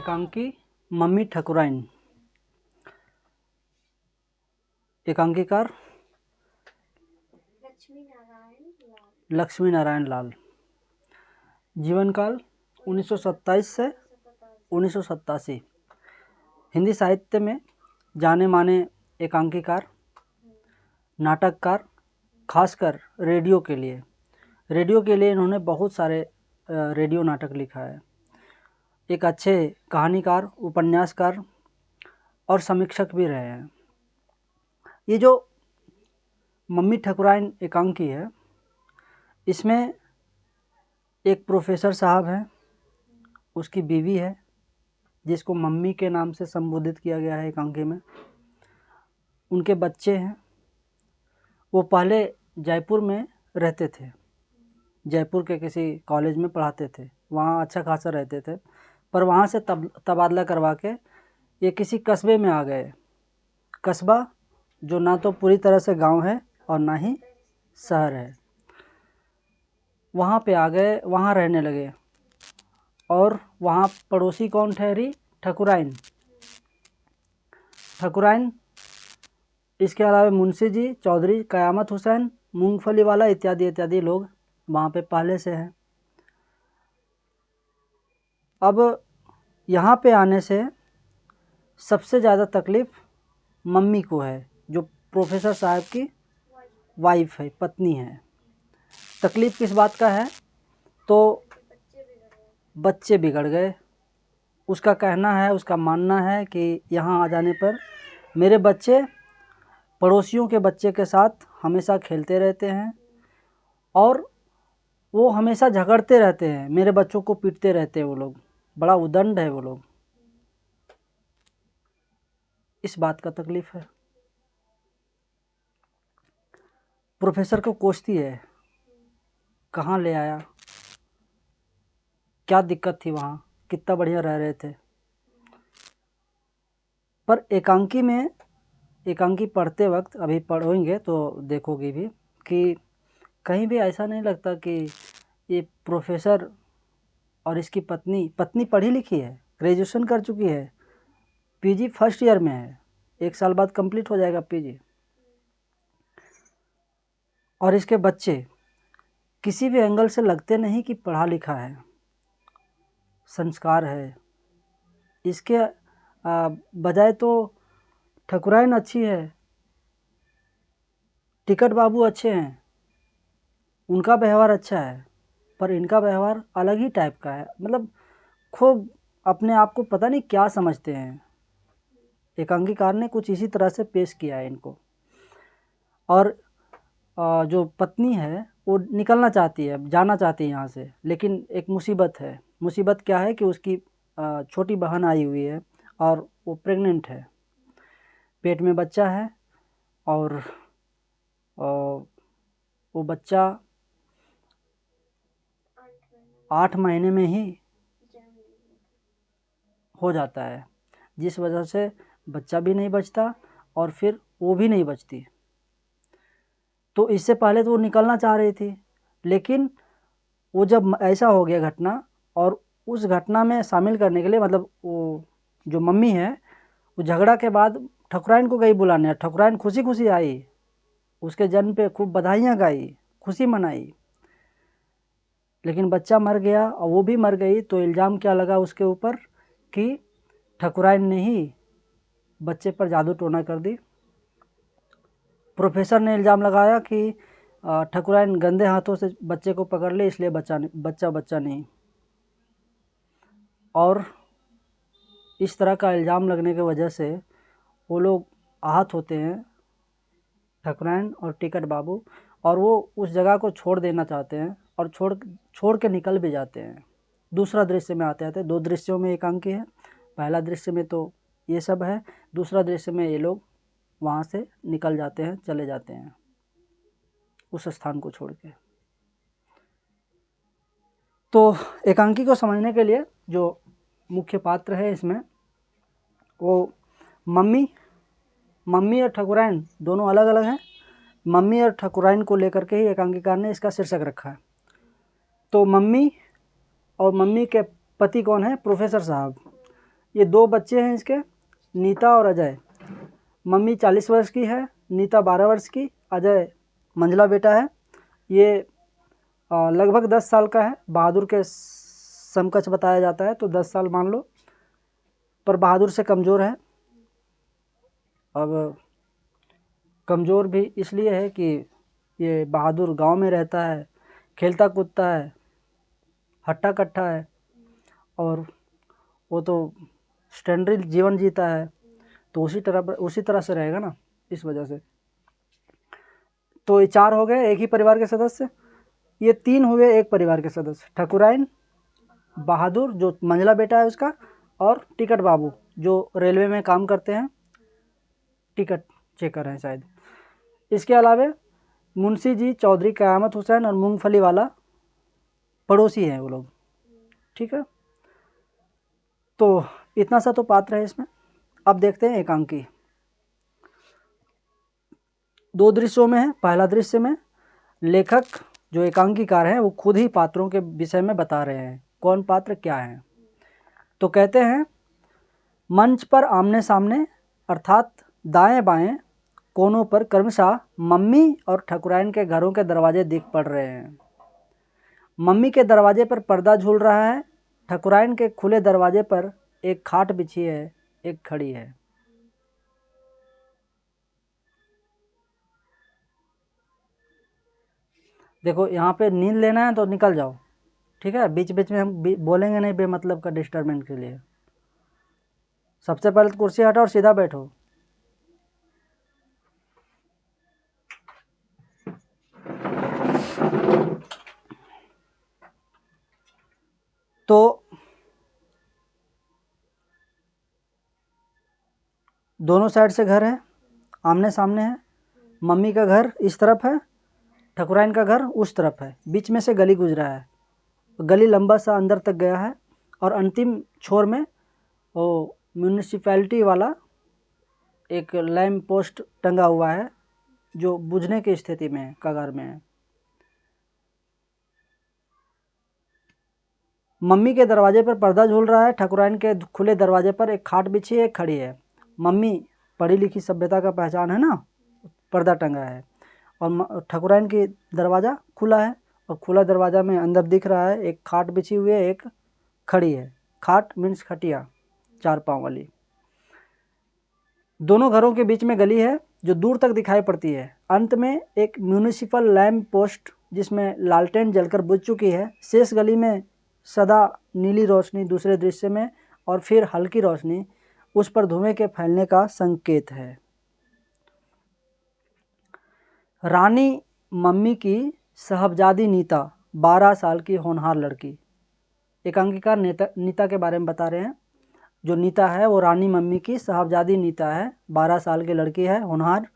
एकांकी मम्मी ठाकुराइन। एकांकीकार लक्ष्मी नारायण लाल। जीवन काल 1927 से 1987। हिंदी साहित्य में जाने माने एकांकीकार, नाटककार, खासकर रेडियो के लिए इन्होंने बहुत सारे रेडियो नाटक लिखा है। एक अच्छे कहानीकार, उपन्यासकार और समीक्षक भी रहे हैं। ये जो मम्मी ठाकुराइन एकांकी है, इसमें एक प्रोफेसर साहब हैं, उसकी बीवी है जिसको मम्मी के नाम से संबोधित किया गया है एकांकी में। उनके बच्चे हैं। वो पहले जयपुर में रहते थे, जयपुर के किसी कॉलेज में पढ़ाते थे, वहाँ अच्छा खासा रहते थे, पर वहाँ से तबादला करवा के ये किसी कस्बे में आ गए। कस्बा जो ना तो पूरी तरह से गांव है और ना ही शहर है। वहाँ पे आ गए, वहाँ रहने लगे और वहाँ पड़ोसी कौन ठहरी? ठाकुराइन। इसके अलावा मुंशी जी, चौधरी, कयामत हुसैन, मूंगफली वाला इत्यादि इत्यादि लोग वहाँ पे पहले से हैं। अब यहाँ पे आने से सबसे ज़्यादा तकलीफ़ मम्मी को है, जो प्रोफेसर साहब की वाइफ है, पत्नी है। तकलीफ़ किस बात का है? तो बच्चे बिगड़ गए। उसका कहना है, उसका मानना है कि यहाँ आ जाने पर मेरे बच्चे पड़ोसियों के बच्चे के साथ हमेशा खेलते रहते हैं और वो हमेशा झगड़ते रहते हैं, मेरे बच्चों को पीटते रहते हैं। वो लोग बड़ा उदंड है वो लोग। इस बात का तकलीफ़ है। प्रोफेसर को कोसती है, कहाँ ले आया, क्या दिक्कत थी वहाँ, कितना बढ़िया रह रहे थे। पर एकांकी पढ़ते वक्त, अभी पढ़ोगे तो देखोगे भी कि कहीं भी ऐसा नहीं लगता कि ये प्रोफेसर और इसकी पत्नी पढ़ी लिखी है, ग्रेजुएशन कर चुकी है, पीजी फर्स्ट ईयर में है, 1 साल बाद कंप्लीट हो जाएगा पीजी। और इसके बच्चे किसी भी एंगल से लगते नहीं कि पढ़ा लिखा है, संस्कार है। इसके बजाय तो ठाकुराइन अच्छी है, टिकट बाबू अच्छे हैं, उनका व्यवहार अच्छा है, पर इनका व्यवहार अलग ही टाइप का है। मतलब खूब अपने आप को पता नहीं क्या समझते हैं। एकांकीकार ने कुछ इसी तरह से पेश किया है इनको। और जो पत्नी है वो निकलना चाहती है, जाना चाहती है यहाँ से, लेकिन एक मुसीबत है। मुसीबत क्या है कि उसकी छोटी बहन आई हुई है और वो प्रेग्नेंट है, पेट में बच्चा है और वो बच्चा 8 महीने में ही हो जाता है, जिस वजह से बच्चा भी नहीं बचता और फिर वो भी नहीं बचती। तो इससे पहले तो वो निकलना चाह रही थी, लेकिन वो जब ऐसा हो गया घटना, और उस घटना में शामिल करने के लिए, मतलब वो जो मम्मी है, वो झगड़ा के बाद ठाकुराइन को गई बुलाने। ठाकुराइन खुशी खुशी आई, उसके जन्म पे खूब बधाइयाँ गाई, खुशी मनाई, लेकिन बच्चा मर गया और वो भी मर गई। तो इल्ज़ाम क्या लगा उसके ऊपर कि ठाकुराइन ने ही बच्चे पर जादू टोना कर दी। प्रोफेसर ने इल्ज़ाम लगाया कि ठाकुराइन गंदे हाथों से बच्चे को पकड़ ले, इसलिए बच्चा नहीं। और इस तरह का इल्ज़ाम लगने की वजह से वो लोग आहत होते हैं, ठाकुराइन और टिकट बाबू, और वो उस जगह को छोड़ देना चाहते हैं और छोड़ के निकल भी जाते हैं। दूसरा दृश्य में आते हैं, 2 दृश्यों में एकांकी है। पहला दृश्य में तो ये सब है, दूसरा दृश्य में ये लोग वहाँ से निकल जाते हैं, चले जाते हैं उस स्थान को छोड़ के। तो एकांकी को समझने के लिए जो मुख्य पात्र है इसमें, वो मम्मी और ठाकुराइन दोनों अलग अलग हैं। मम्मी और ठाकुराइन को लेकर के ही एकांकीकार ने इसका शीर्षक रखा है। तो मम्मी और मम्मी के पति कौन है? प्रोफेसर साहब। ये 2 बच्चे हैं इसके, नीता और अजय। मम्मी 40 वर्ष की है, नीता 12 वर्ष की, अजय मंझला बेटा है। ये लगभग 10 साल का है, बहादुर के समकक्ष बताया जाता है, तो 10 साल मान लो, पर बहादुर से कमज़ोर है। अब कमज़ोर भी इसलिए है कि ये बहादुर गांव में रहता है, खेलता कूदता है, हट्टा कट्टा है, और वो तो स्टैंडर्ड जीवन जीता है, तो उसी तरह से रहेगा ना, इस वजह से। तो ये 4 हो गए एक ही परिवार के सदस्य। ये 3 हुए एक परिवार के सदस्य, ठकुराइन, बहादुर जो मंझला बेटा है उसका, और टिकट बाबू जो रेलवे में काम करते हैं, टिकट चेकर हैं शायद। इसके अलावा मुंशी जी, चौधरी क़यामत हुसैन और मूंगफली वाला पड़ोसी हैं वो लोग, ठीक है। तो इतना सा तो पात्र है इसमें। अब देखते हैं एकांकी। 2 दृश्यों में है। पहला दृश्य में लेखक जो एकांकीकार हैं वो खुद ही पात्रों के विषय में बता रहे हैं, कौन पात्र क्या है। तो कहते हैं, मंच पर आमने सामने अर्थात दाएं बाएं कोनों पर क्रमशः मम्मी और ठकुराइन के घरों के दरवाजे दिख पड़ रहे हैं। मम्मी के दरवाजे पर पर्दा झूल रहा है, ठकुराइन के खुले दरवाजे पर एक खाट बिछी है, एक खड़ी है। देखो यहाँ पे नींद लेना है तो निकल जाओ, ठीक है। बीच बीच में हम बोलेंगे नहीं बेमतलब का डिस्टर्बेंस के लिए। सबसे पहले तो कुर्सी हटाओ और सीधा बैठो। तो दोनों साइड से घर है, आमने सामने है। मम्मी का घर इस तरफ है, ठकुराइन का घर उस तरफ है, बीच में से गली गुजरा है। गली लंबा सा अंदर तक गया है, और अंतिम छोर में वो म्यूनिसिपैलिटी वाला एक लैंप पोस्ट टंगा हुआ है जो बुझने की स्थिति में है, कगार में है। मम्मी के दरवाजे पर पर्दा झूल रहा है, ठकुराइन के खुले दरवाजे पर एक खाट बिछी है, एक खड़ी है। मम्मी पढ़ी लिखी सभ्यता का पहचान है ना, पर्दा टंगा है, और ठकुराइन की दरवाज़ा खुला है, और खुला दरवाज़ा में अंदर दिख रहा है एक खाट बिछी हुई है, एक खड़ी है। खाट मीन्स खटिया, 4 पाँव वाली। दोनों घरों के बीच में गली है जो दूर तक दिखाई पड़ती है। अंत में एक म्यूनिसिपल लैंप पोस्ट जिसमें लालटेन जलकर बुझ चुकी है। शेष गली में सदा नीली रोशनी दूसरे दृश्य में, और फिर हल्की रोशनी, उस पर धुएं के फैलने का संकेत है। रानी मम्मी की साहबजादी नीता 12 साल की होनहार लड़की। एकांकीकार नीता के बारे में बता रहे हैं। जो नीता है वो रानी मम्मी की साहबजादी नीता है, 12 साल की लड़की है, होनहार,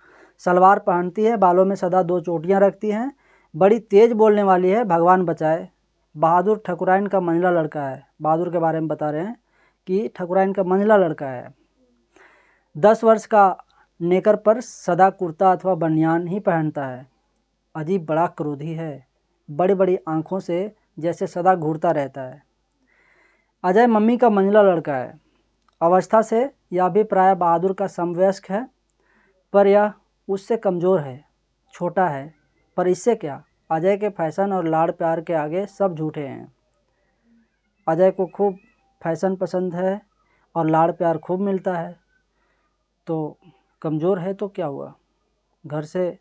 सलवार पहनती है, बालों में सदा 2 चोटियाँ रखती हैं, बड़ी तेज़ बोलने वाली है, भगवान बचाए। बहादुर ठकुराइन का मंझला लड़का है। बहादुर के बारे में बता रहे हैं कि ठकुराइन का मंझला लड़का है। 10 वर्ष का नेकर पर सदा कुर्ता अथवा बनियान ही पहनता है। अजीब बड़ा क्रोधी है, बड़ी बड़ी आँखों से जैसे सदा घूरता रहता है। अजय मम्मी का मंझला लड़का है। अवस्था से यह भी प्राय बहादुर का समवयस्क है, पर यह उससे कमज़ोर है, छोटा है। पर इससे क्या, अजय के फैशन और लाड़ प्यार के आगे सब झूठे हैं। अजय को खूब फैशन पसंद है और लाड़ प्यार खूब मिलता है, तो कमज़ोर है तो क्या हुआ, घर से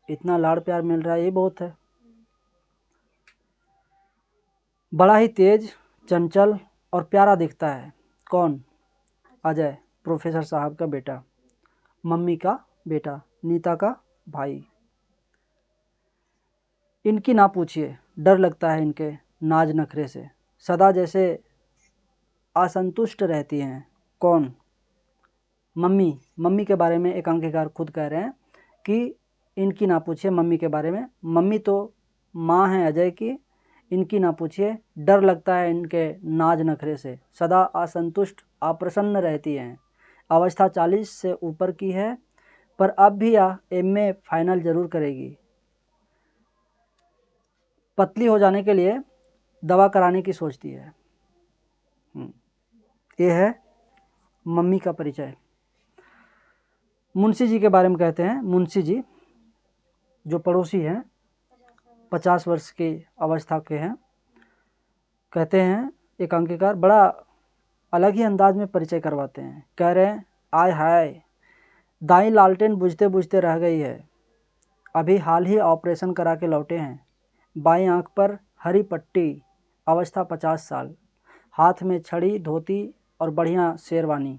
इतना लाड़ प्यार मिल रहा है, ये बहुत है। बड़ा ही तेज, चंचल और प्यारा दिखता है। कौन? अजय, प्रोफेसर साहब का बेटा, मम्मी का बेटा, नीता का भाई। इनकी ना पूछिए, डर लगता है इनके नाज नखरे से, सदा जैसे असंतुष्ट रहती हैं। कौन? मम्मी। मम्मी के बारे में एकांकीकार खुद कह रहे हैं कि इनकी ना पूछिए मम्मी के बारे में। मम्मी तो माँ हैं अजय की, इनकी ना पूछिए, डर लगता है इनके नाज नखरे से, सदा असंतुष्ट अप्रसन्न रहती हैं। अवस्था 40 से ऊपर की है, पर अब भी यह एमए फाइनल ज़रूर करेगी। पतली हो जाने के लिए दवा कराने की सोचती है। ये है मम्मी का परिचय। मुंशी जी के बारे में कहते हैं। मुंशी जी जो पड़ोसी हैं, 50 वर्ष की अवस्था के हैं। कहते हैं एक अंकीकार बड़ा अलग ही अंदाज में परिचय करवाते हैं। कह रहे हैं, आय हाय, दाई लालटेन बुझते बुझते रह गई है। अभी हाल ही ऑपरेशन करा के लौटे हैं। बाईं आंख पर हरी पट्टी, अवस्था 50 साल, हाथ में छड़ी, धोती और बढ़िया शेरवानी।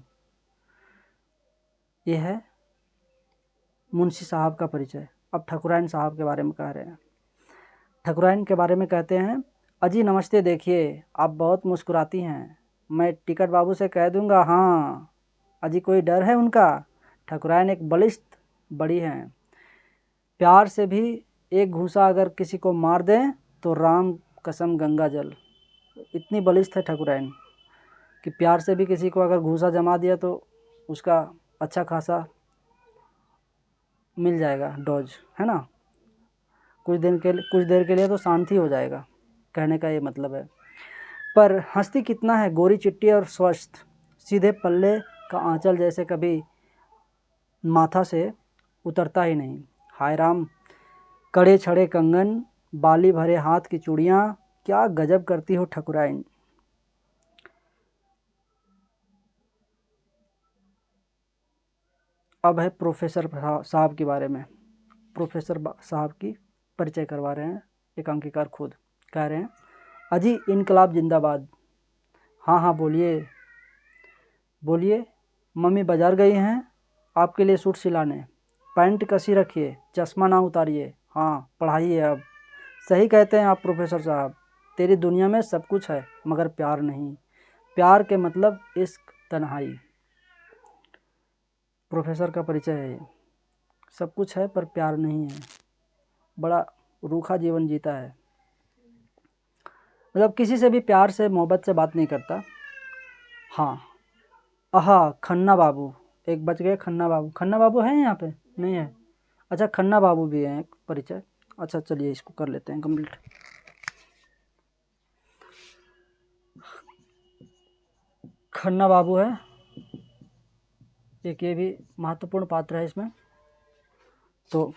ये है मुंशी साहब का परिचय। अब ठकुराइन साहब के बारे में कह रहे हैं। ठकुराइन के बारे में कहते हैं, अजी नमस्ते, देखिए आप बहुत मुस्कुराती हैं। मैं टिकट बाबू से कह दूंगा। हाँ अजी, कोई डर है उनका? ठकुराइन एक बलिष्ठ बड़ी हैं। प्यार से भी एक घूंसा अगर किसी को मार दें तो राम कसम गंगा जल। इतनी बलिष्ठ है ठकुराइन कि प्यार से भी किसी को अगर घूंसा जमा दिया तो उसका अच्छा खासा मिल जाएगा डोज, है ना। कुछ देर के लिए तो शांति हो जाएगा, कहने का ये मतलब है। पर हंसती कितना है, गोरी चिट्टी और स्वस्थ, सीधे पल्ले का आंचल जैसे कभी माथा से उतरता ही नहीं। हाय राम, कड़े छड़े कंगन, बाली भरे हाथ की चूड़ियाँ, क्या गजब करती हो ठकुराइन। अब है प्रोफेसर साहब के बारे में। प्रोफेसर साहब की परिचय करवा रहे हैं एक अंकीकार खुद। कह रहे हैं, अजी इनकलाब जिंदाबाद। हाँ हाँ बोलिए बोलिए, मम्मी बाजार गई हैं आपके लिए सूट सिलाने। पैंट कसी रखिए, चश्मा ना उतारिए। हाँ पढ़ाइए अब। सही कहते हैं आप प्रोफेसर साहब, तेरी दुनिया में सब कुछ है मगर प्यार नहीं। प्यार के मतलब इश्क, तन्हाई। प्रोफेसर का परिचय है ये। सब कुछ है पर प्यार नहीं है, बड़ा रूखा जीवन जीता है। मतलब किसी से भी प्यार से मोहब्बत से बात नहीं करता। हाँ आहा, खन्ना बाबू एक बच गए। खन्ना बाबू, खन्ना बाबू हैं यहाँ पे? नहीं है। अच्छा खन्ना बाबू भी हैं एक परिचय। अच्छा चलिए इसको कर लेते हैं कंप्लीट। खन्ना बाबू है एक, ये भी महत्वपूर्ण पात्र है इसमें। तो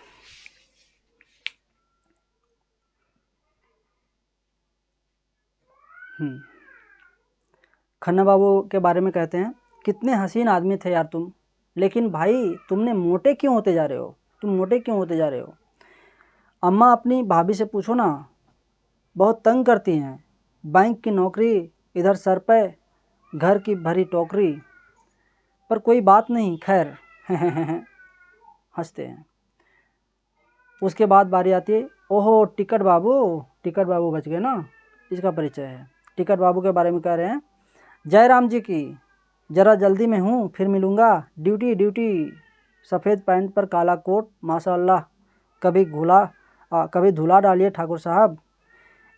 खन्ना बाबू के बारे में कहते हैं, कितने हसीन आदमी थे यार तुम, लेकिन भाई तुमने मोटे क्यों होते जा रहे हो? तुम मोटे क्यों होते जा रहे हो? अम्मा अपनी भाभी से पूछो ना, बहुत तंग करती हैं। बैंक की नौकरी, इधर सर पे घर की भरी टोकरी, पर कोई बात नहीं, खैर हंसते हैं। उसके बाद बारी आती है, ओहो टिकट बाबू, टिकट बाबू बच गए ना। इसका परिचय है। टिकट बाबू के बारे में कह रहे हैं, जय राम जी की, ज़रा जल्दी में हूँ, फिर मिलूँगा, ड्यूटी ड्यूटी। सफ़ेद पैंट पर काला कोट, माशाअल्लाह। कभी धुला डालिए ठाकुर साहब।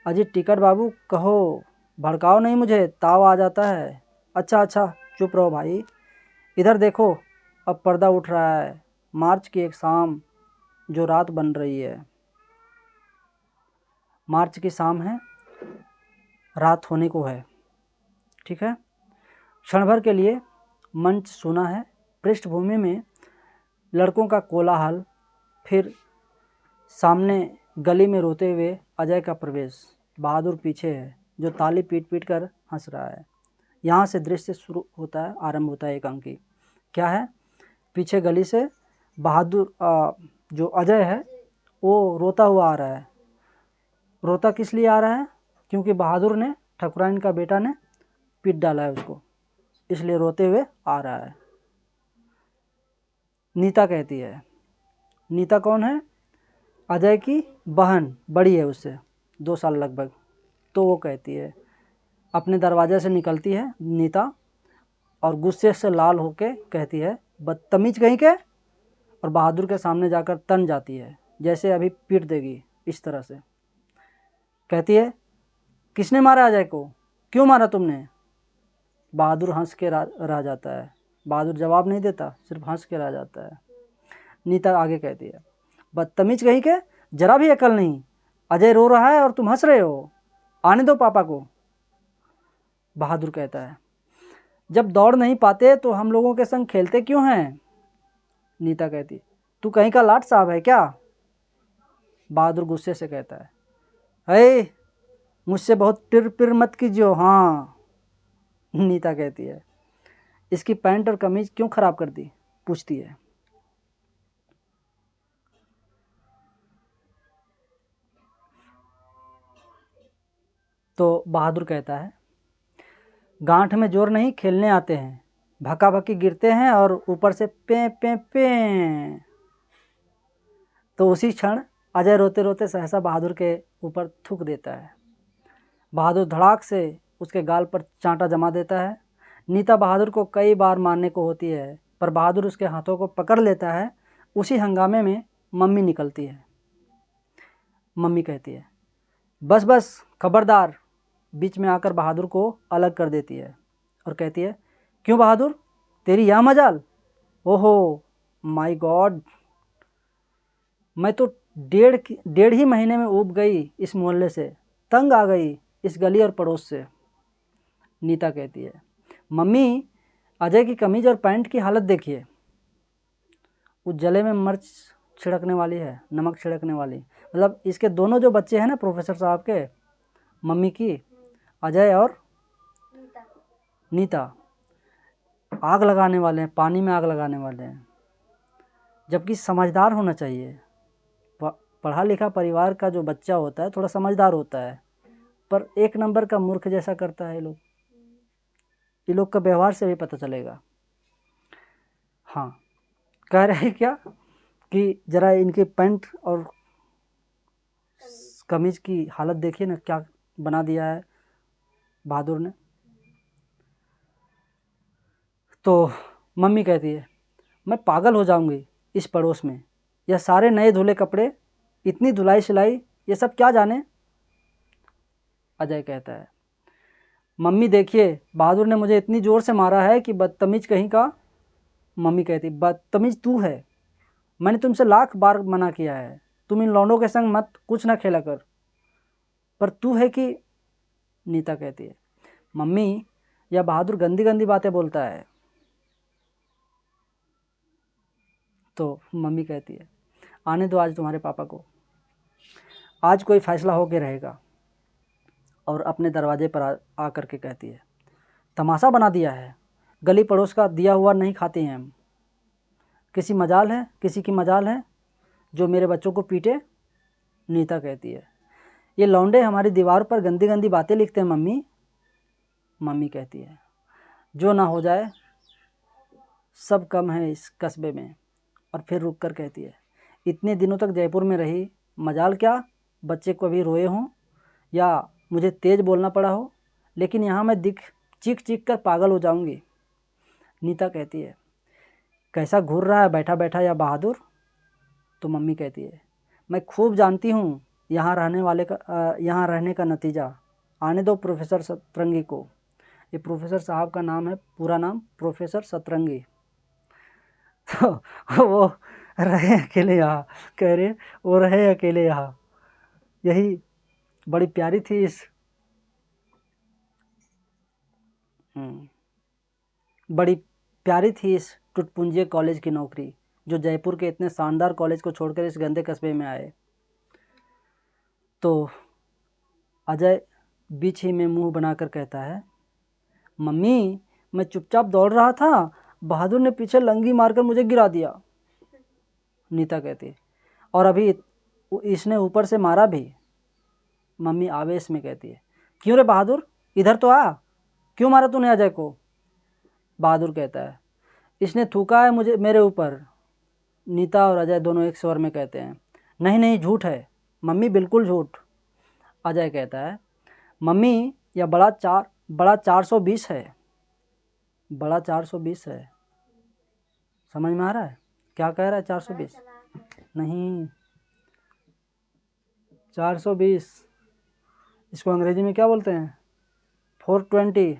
अजी टिकट बाबू कहो, भड़काओ नहीं मुझे, ताव आ जाता है। अच्छा अच्छा चुप रहो भाई। इधर देखो, अब पर्दा उठ रहा है। मार्च की एक शाम जो रात बन रही है। मार्च की शाम है, रात होने को है। ठीक है। क्षण भर के लिए मंच सुना है, पृष्ठभूमि में लड़कों का कोलाहल, फिर सामने गली में रोते हुए अजय का प्रवेश। बहादुर पीछे है जो ताली पीट पीट कर हंस रहा है। यहाँ से दृश्य शुरू होता है, आरंभ होता है एकांकी। क्या है? पीछे गली से बहादुर जो अजय है वो रोता हुआ आ रहा है। रोता किस लिए आ रहा है? क्योंकि बहादुर ने, ठकुराइन का बेटा ने पीट डाला है उसको, इसलिए रोते हुए आ रहा है। नीता कहती है, नीता कौन है? अजय की बहन, बड़ी है उससे 2 साल लगभग। तो वो कहती है, अपने दरवाजे से निकलती है नीता और गुस्से से लाल होके कहती है, बदतमीज कहीं के, और बहादुर के सामने जाकर तन जाती है जैसे अभी पीट देगी। इस तरह से कहती है, किसने मारा अजय को? क्यों मारा तुमने? बहादुर हंस के रह जाता है। बहादुर जवाब नहीं देता, सिर्फ हंस के रह जाता है। नीता आगे कहती है, बदतमीज कहीं के, जरा भी अकल नहीं। अजय रो रहा है और तुम हंस रहे हो, आने दो पापा को। बहादुर कहता है, जब दौड़ नहीं पाते तो हम लोगों के संग खेलते क्यों हैं? नीता कहती, तू कहीं का लाट साहब है क्या? बहादुर गुस्से से कहता है, हे, मुझसे बहुत टिर पिर मत कीजिए। हाँ। नीता कहती है, इसकी पैंट और कमीज क्यों खराब कर दी? पूछती है। तो बहादुर कहता है, गांठ में जोर नहीं, खेलने आते हैं, भक्का भक्की गिरते हैं और ऊपर से पे पे पे। तो उसी क्षण अजय रोते रोते सहसा बहादुर के ऊपर थूक देता है। बहादुर धड़ाक से उसके गाल पर चांटा जमा देता है। नीता बहादुर को कई बार मारने को होती है, पर बहादुर उसके हाथों को पकड़ लेता है। उसी हंगामे में मम्मी निकलती है। मम्मी कहती है, बस बस, खबरदार। बीच में आकर बहादुर को अलग कर देती है और कहती है, क्यों बहादुर, तेरी यह मजाल? ओहो माय गॉड, मैं तो डेढ़ ही महीने में ऊब गई इस मोहल्ले से, तंग आ गई इस गली और पड़ोस से। नीता कहती है, मम्मी, अजय की कमीज और पैंट की हालत देखिए, उस जले में मिर्च छिड़कने वाली है, नमक छिड़कने वाली। मतलब इसके दोनों जो बच्चे हैं ना प्रोफेसर साहब के, मम्मी की, अजय और नीता, आग लगाने वाले हैं, पानी में आग लगाने वाले हैं। जबकि समझदार होना चाहिए, पढ़ा लिखा परिवार का जो बच्चा होता है थोड़ा समझदार होता है, पर एक नंबर का मूर्ख जैसा करता है ये लोग का व्यवहार से भी पता चलेगा। हाँ, कह रहे हैं क्या कि ज़रा इनके पैंट और कमीज की हालत देखिए ना, क्या बना दिया है बहादुर ने। तो मम्मी कहती है, मैं पागल हो जाऊंगी इस पड़ोस में, यह सारे नए धुले कपड़े, इतनी धुलाई सिलाई, ये सब क्या जाने। अजय कहता है, मम्मी देखिए, बहादुर ने मुझे इतनी ज़ोर से मारा है कि बदतमीज कहीं का। मम्मी कहती, बदतमीज तू है, मैंने तुमसे लाख बार मना किया है, तुम इन लौंडों के संग मत, कुछ ना खेला कर, पर तू है कि। नीता कहती है, मम्मी, यह बहादुर गंदी गंदी बातें बोलता है। तो मम्मी कहती है, आने दो आज तुम्हारे पापा को, आज कोई फैसला होके रहेगा। और अपने दरवाजे पर आ करके कहती है, तमाशा बना दिया है, गली पड़ोस का दिया हुआ नहीं खाते हैं हम, किसी की मजाल है जो मेरे बच्चों को पीटे। नीता कहती है, ये लौंडे हमारी दीवार पर गंदी गंदी बातें लिखते हैं मम्मी। मम्मी कहती है, जो ना हो जाए सब कम है इस कस्बे में। और फिर रुक कर कहती है, इतने दिनों तक जयपुर में रही, मजाल क्या बच्चे को अभी रोए हों या मुझे तेज़ बोलना पड़ा हो, लेकिन यहाँ मैं चीख चीख कर पागल हो जाऊँगी। नीता कहती है, कैसा घूर रहा है बैठा बैठा या बहादुर? तो मम्मी कहती है, मैं खूब जानती हूँ यहाँ रहने का नतीजा, आने दो प्रोफेसर सतरंगी को। ये प्रोफेसर साहब का नाम है, पूरा नाम प्रोफेसर सतरंगी। तो वो रहे अकेले यहाँ, कह रहे वो रहे अकेले यहाँ, यही बड़ी प्यारी थी बड़ी प्यारी थी इस टुटपुंजिये कॉलेज की नौकरी, जो जयपुर के इतने शानदार कॉलेज को छोड़कर इस गंदे कस्बे में आए। तो अजय बीच ही में मुंह बनाकर कहता है, मम्मी, मैं चुपचाप दौड़ रहा था, बहादुर ने पीछे लंगी मारकर मुझे गिरा दिया। नीता कहती, और अभी इसने ऊपर से मारा भी। मम्मी आवेश में कहती है, क्यों रे बहादुर, इधर तो आ, क्यों मारा तूने अजय को? बहादुर कहता है, इसने थूका है मेरे ऊपर। नीता और अजय दोनों एक स्वर में कहते हैं, नहीं नहीं, झूठ है मम्मी, बिल्कुल झूठ। अजय कहता है, मम्मी, यह बड़ा 420 है, बड़ा 420 है। समझ में आ रहा है क्या कह रहा है? 420 नहीं, 420 इसको अंग्रेजी में क्या बोलते हैं? 420।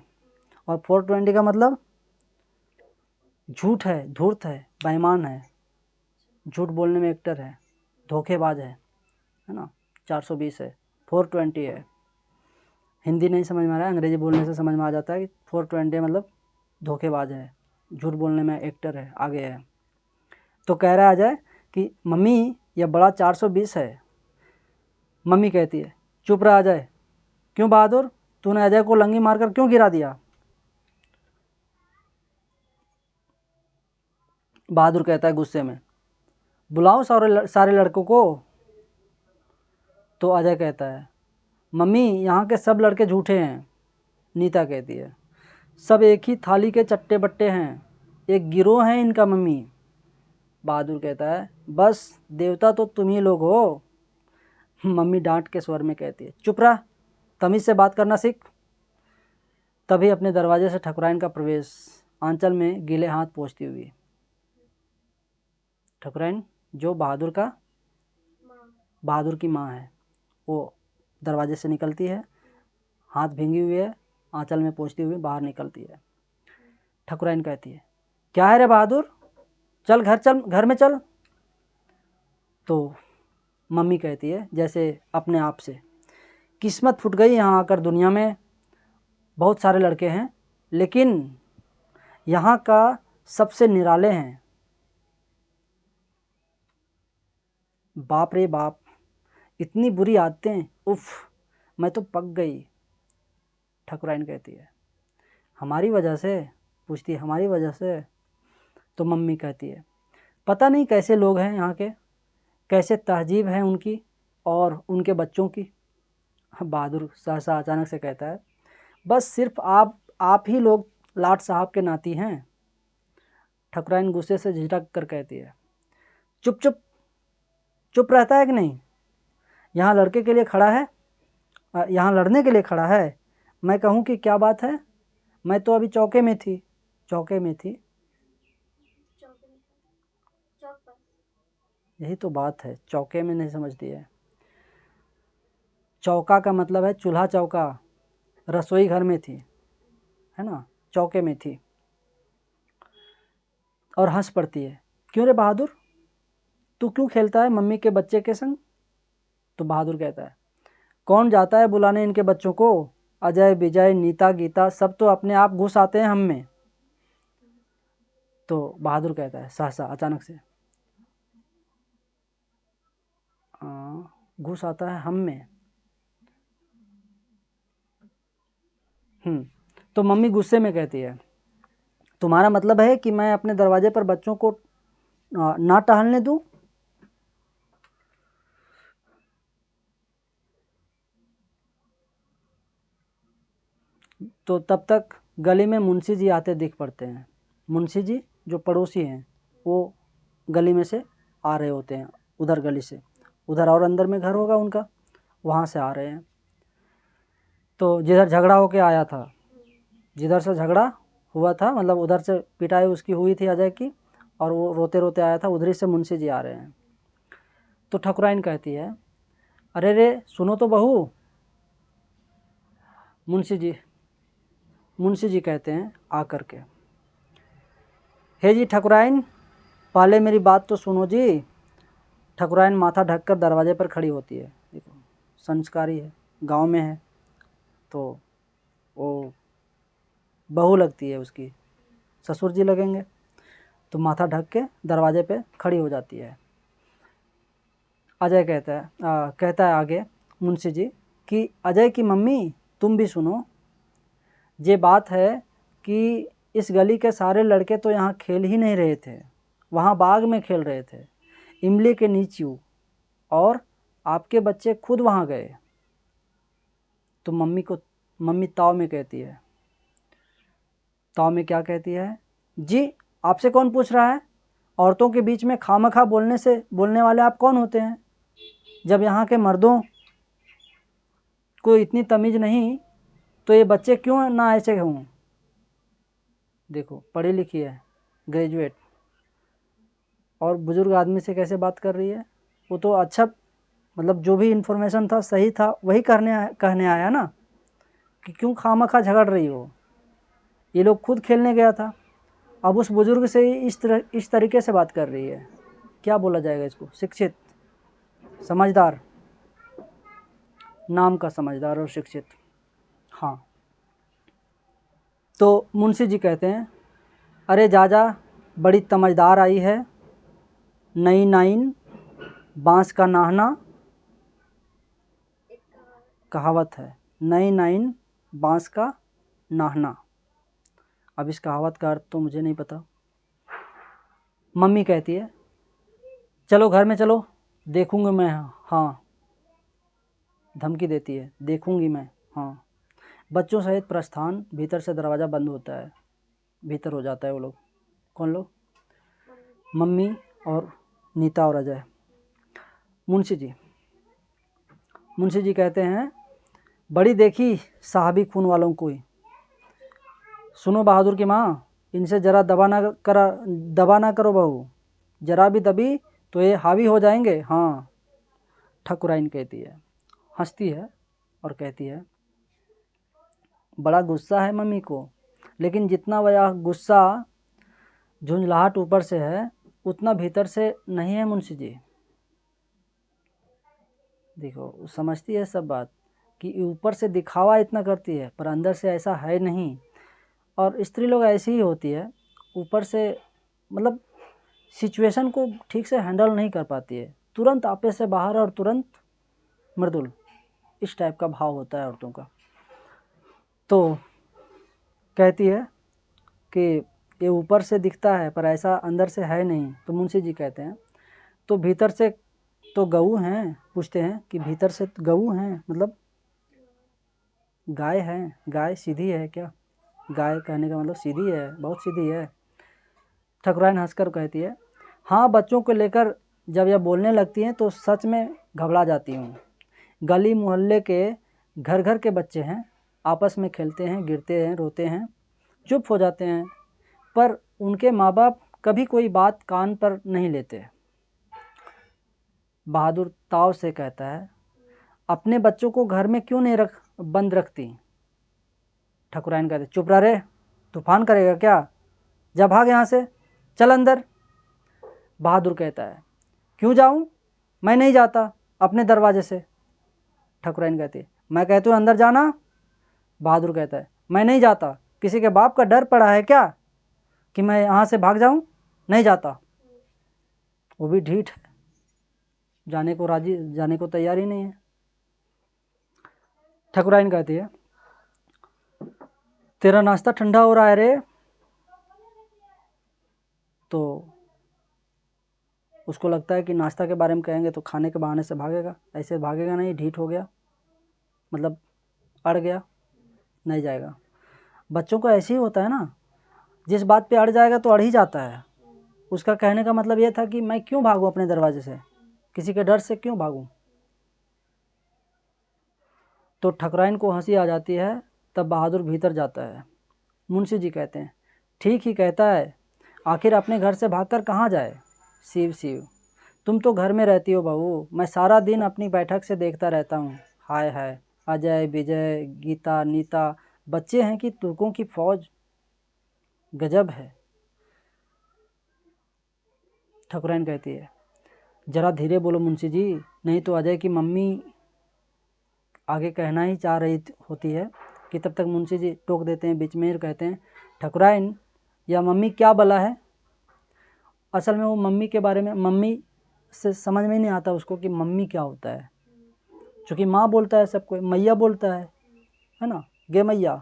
और 420 का मतलब झूठ है, धूर्त है, बेईमान है, झूठ बोलने में एक्टर है, धोखेबाज है ना। 420 है, 420 है। हिंदी नहीं समझ में आ रहा है, अंग्रेजी बोलने से समझ में आ जाता है कि 420 मतलब धोखेबाज है, झूठ बोलने में एक्टर है, आगे है। तो कह रहा है अजय कि मम्मी यह बड़ा 420 है। मम्मी कहती है चुप रहा अजय। क्यों बहादुर, तूने अजय को लंगी मारकर क्यों गिरा दिया? बहादुर कहता है गुस्से में, बुलाओ सारे लड़कों को। तो अजय कहता है मम्मी यहाँ के सब लड़के झूठे हैं। नीता कहती है सब एक ही थाली के चट्टे बट्टे हैं, एक गिरोह है इनका मम्मी। बहादुर कहता है बस देवता तो तुम ही लोग हो। मम्मी डांट के स्वर में कहती है चुप रह, तमीज़ से बात करना सीख। तभी अपने दरवाजे से ठकुराइन का प्रवेश, आंचल में गीले हाथ पोंछती हुई। ठकुराइन जो बहादुर की माँ है, वो दरवाजे से निकलती है, हाथ भींगी हुई है, आंचल में पोंछती हुई बाहर निकलती है। ठकुराइन कहती है क्या है रे बहादुर, चल घर में चल। तो मम्मी कहती है जैसे अपने आप से, किस्मत फूट गई यहाँ आकर दुनिया में। बहुत सारे लड़के हैं लेकिन यहाँ का सबसे निराले हैं। बाप रे बाप, इतनी बुरी आदतें, उफ, मैं तो पक गई। ठकुराइन कहती है हमारी वजह से? पूछती है हमारी वजह से? तो मम्मी कहती है पता नहीं कैसे लोग हैं यहाँ के, कैसे तहजीब है उनकी और उनके बच्चों की। बहादुर सहसा अचानक से कहता है बस सिर्फ आप ही लोग लाट साहब के नाती हैं। ठकुराइन गुस्से से झिझक कर कहती है चुप चुप चुप रहता है कि नहीं? यहाँ लड़के के लिए खड़ा है, यहाँ लड़ने के लिए खड़ा है। मैं कहूँ कि क्या बात है? मैं तो अभी चौके में थी। यही तो बात है, चौके में नहीं समझती है। चौका का मतलब है चूल्हा चौका, रसोई घर में थी, है ना, चौके में थी। और हंस पड़ती है क्यों रे बहादुर, तू क्यों खेलता है मम्मी के बच्चे के संग? तो बहादुर कहता है कौन जाता है बुलाने इनके बच्चों को, अजय विजय नीता गीता सब तो अपने आप घुस आते हैं हम में। तो बहादुर कहता है सहसा अचानक से, घुस आता है हम में। तो मम्मी गुस्से में कहती है तुम्हारा मतलब है कि मैं अपने दरवाजे पर बच्चों को ना टहलने दूं? तो तब तक गली में मुंशी जी आते दिख पड़ते हैं। मुंशी जी जो पड़ोसी हैं वो गली में से आ रहे होते हैं, उधर गली से, उधर और अंदर में घर होगा उनका, वहाँ से आ रहे हैं। तो जिधर झगड़ा होके आया था, जिधर से झगड़ा हुआ था, मतलब उधर से पिटाई उसकी हुई थी अजय की, और वो रोते रोते आया था, उधर से मुंशी जी आ रहे हैं। तो ठकुराइन कहती है अरे रे सुनो तो बहू। मुंशी जी कहते हैं आकर के, हे जी ठकुराइन, पहले मेरी बात तो सुनो जी। ठकुराइन माथा ढककर दरवाजे पर खड़ी होती है। देखो संस्कारी है, गांव में है, तो वो बहू लगती है उसकी, ससुर जी लगेंगे, तो माथा ढक के दरवाजे पे खड़ी हो जाती है। अजय कहता है आगे मुंशी जी कि अजय की मम्मी तुम भी सुनो। ये बात है कि इस गली के सारे लड़के तो यहाँ खेल ही नहीं रहे थे, वहाँ बाग में खेल रहे थे, इमली के नीचे, और आपके बच्चे खुद वहाँ गए। तो मम्मी ताव में कहती है, ताव में क्या कहती है जी, आपसे कौन पूछ रहा है? औरतों के बीच में खामखा बोलने वाले आप कौन होते हैं? जब यहाँ के मर्दों को इतनी तमीज़ नहीं तो ये बच्चे क्यों ना ऐसे हों? देखो पढ़ी लिखी है, ग्रेजुएट, और बुज़ुर्ग आदमी से कैसे बात कर रही है। वो तो अच्छा, मतलब जो भी इन्फॉर्मेशन था सही था, वही कहने आया ना, कि क्यों खामखा झगड़ रही हो। ये लोग खुद खेलने गया था, अब उस बुज़ुर्ग से इस तरीके से बात कर रही है। क्या बोला जाएगा इसको? शिक्षित, समझदार, नाम का समझदार और शिक्षित। हाँ, तो मुंशी जी कहते हैं, अरे जाजा बड़ी तमझदार आई है, नई नाइन बांस का नाहना। कहावत है, नई नाइन बांस का नाहना। अब इस कहावत का अर्थ तो मुझे नहीं पता। मम्मी कहती है, चलो घर में चलो, देखूंगी मैं। हाँ, धमकी देती है, देखूंगी मैं। हाँ। बच्चों सहित प्रस्थान। भीतर से दरवाज़ा बंद होता है, भीतर हो जाता है वो लोग। कौन लोग? मम्मी और नीता और अजय। मुंशी जी कहते हैं, बड़ी देखी साहबी खून वालों को ही। सुनो बहादुर की माँ, इनसे ज़रा दबा ना करो बहू, ज़रा भी दबी तो ये हावी हो जाएंगे। हाँ, ठकुराइन कहती है, हंसती है और कहती है, बड़ा गुस्सा है मम्मी को, लेकिन जितना वह गुस्सा झुंझलाहट ऊपर से है उतना भीतर से नहीं है मुंशी जी। देखो, वो समझती है सब बात कि ऊपर से दिखावा इतना करती है पर अंदर से ऐसा है नहीं। और स्त्री लोग ऐसी ही होती है, ऊपर से मतलब सिचुएशन को ठीक से हैंडल नहीं कर पाती है, तुरंत आपे से बाहर और तुरंत मृदुल, इस टाइप का भाव होता है औरतों का। तो कहती है कि ये ऊपर से दिखता है पर ऐसा अंदर से है नहीं। तो मुंशी जी कहते हैं, तो भीतर से तो गऊ हैं? पूछते हैं कि भीतर से गऊ हैं मतलब गाय है? गाय सीधी है क्या? गाय कहने का मतलब सीधी है, बहुत सीधी है। ठकुराइन हंसकर कहती है, हाँ, बच्चों को लेकर जब यह बोलने लगती हैं तो सच में घबरा जाती हूँ। गली मोहल्ले के घर घर के बच्चे हैं, आपस में खेलते हैं, गिरते हैं, रोते हैं, चुप हो जाते हैं, पर उनके माँ बाप कभी कोई बात कान पर नहीं लेते। बहादुर ताव से कहता है, अपने बच्चों को घर में क्यों नहीं बंद रखती? ठकुराइन कहते, चुप रह रे, तूफान करेगा क्या? जा भाग यहाँ से, चल अंदर। बहादुर कहता है, क्यों जाऊँ? मैं नहीं जाता अपने दरवाजे से। ठकुराइन कहती है, मैं कहती हूँ अंदर जाना। बहादुर कहता है, मैं नहीं जाता, किसी के बाप का डर पड़ा है क्या कि मैं यहाँ से भाग जाऊँ? नहीं जाता। वो भी ढीठ है, जाने को तैयार ही नहीं है। ठकुराइन कहती है, तेरा नाश्ता ठंडा हो रहा है रे। तो उसको लगता है कि नाश्ता के बारे में कहेंगे तो खाने के बहाने से भागेगा, ऐसे भागेगा नहीं, ढीठ हो गया मतलब अड़ गया, नहीं जाएगा। बच्चों को ऐसे ही होता है ना, जिस बात पे अड़ जाएगा तो अड़ ही जाता है। उसका कहने का मतलब ये था कि मैं क्यों भागूं अपने दरवाजे से, किसी के डर से क्यों भागूं। तो ठकुराइन को हंसी आ जाती है। तब बहादुर भीतर जाता है। मुंशी जी कहते हैं, ठीक ही कहता है, आखिर अपने घर से भागकर कहाँ जाए। शिव शिव, तुम तो घर में रहती हो बहू, मैं सारा दिन अपनी बैठक से देखता रहता हूँ। हाय हाय, अजय, विजय, गीता, नीता बच्चे हैं कि तुर्कों की फौज, गजब है। ठकुराइन कहती है, ज़रा धीरे बोलो मुंशी जी, नहीं तो अजय की मम्मी आगे कहना ही चाह रही होती है कि तब तक मुंशी जी टोक देते हैं बीच में और कहते हैं, ठकुराइन, या मम्मी क्या बला है? असल में वो मम्मी के बारे में, मम्मी से समझ में नहीं आता उसको कि मम्मी क्या होता है। क्योंकि माँ बोलता है सबको, मैया बोलता है ना, गे मैया।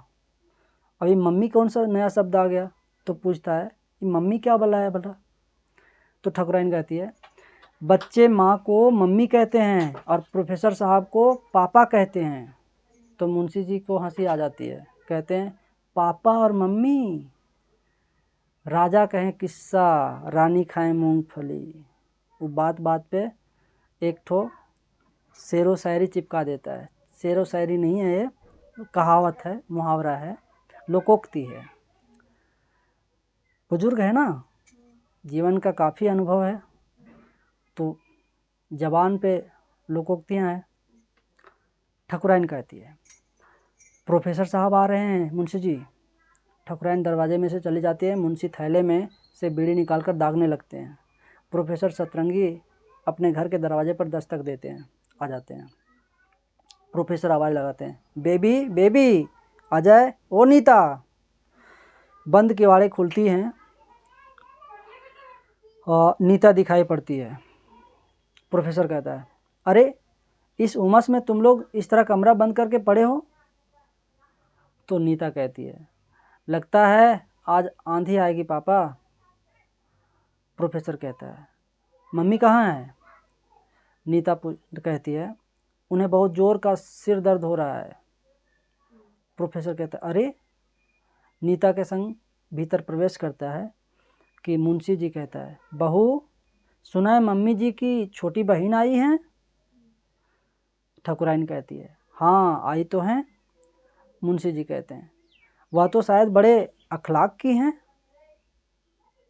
अभी मम्मी कौन सा नया शब्द आ गया? तो पूछता है कि मम्मी क्या बला है बेटा? तो ठकुराइन कहती है, बच्चे माँ को मम्मी कहते हैं और प्रोफेसर साहब को पापा कहते हैं। तो मुंशी जी को हंसी आ जाती है, कहते हैं, पापा और मम्मी, राजा कहें किस्सा, रानी खाएं मूंगफली। वो बात बात पे एक ठो शेरो शायरी चिपका देता है। शेरो शायरी नहीं है ये, कहावत है, मुहावरा है, लोकोक्ति है। बुजुर्ग है ना, जीवन का काफ़ी अनुभव है, तो जबान पे लोकोक्तियाँ हैं। ठकुराइन कहती है, प्रोफेसर साहब आ रहे हैं मुंशी जी। ठकुराइन दरवाजे में से चली जाती है। मुंशी थैले में से बीड़ी निकालकर दागने लगते हैं। प्रोफेसर सतरंगी अपने घर के दरवाजे पर दस्तक देते हैं, आ जाते हैं। प्रोफेसर आवाज़ लगाते हैं, बेबी बेबी, अजय, ओ नीता। बंद किवाड़े खुलती हैं और नीता दिखाई पड़ती है। प्रोफेसर कहता है, अरे इस उमस में तुम लोग इस तरह कमरा बंद करके पड़े हो? तो नीता कहती है, लगता है आज आंधी आएगी पापा। प्रोफेसर कहता है, मम्मी कहाँ है? नीता कहती है, उन्हें बहुत ज़ोर का सिर दर्द हो रहा है। प्रोफेसर कहता है, अरे। नीता के संग भीतर प्रवेश करता है कि मुंशी जी कहता है, बहू सुना है मम्मी जी की छोटी बहन आई हैं? ठाकुराइन कहती है, हाँ आई तो हैं। मुंशी जी कहते हैं, वह तो शायद बड़े अखलाक की हैं।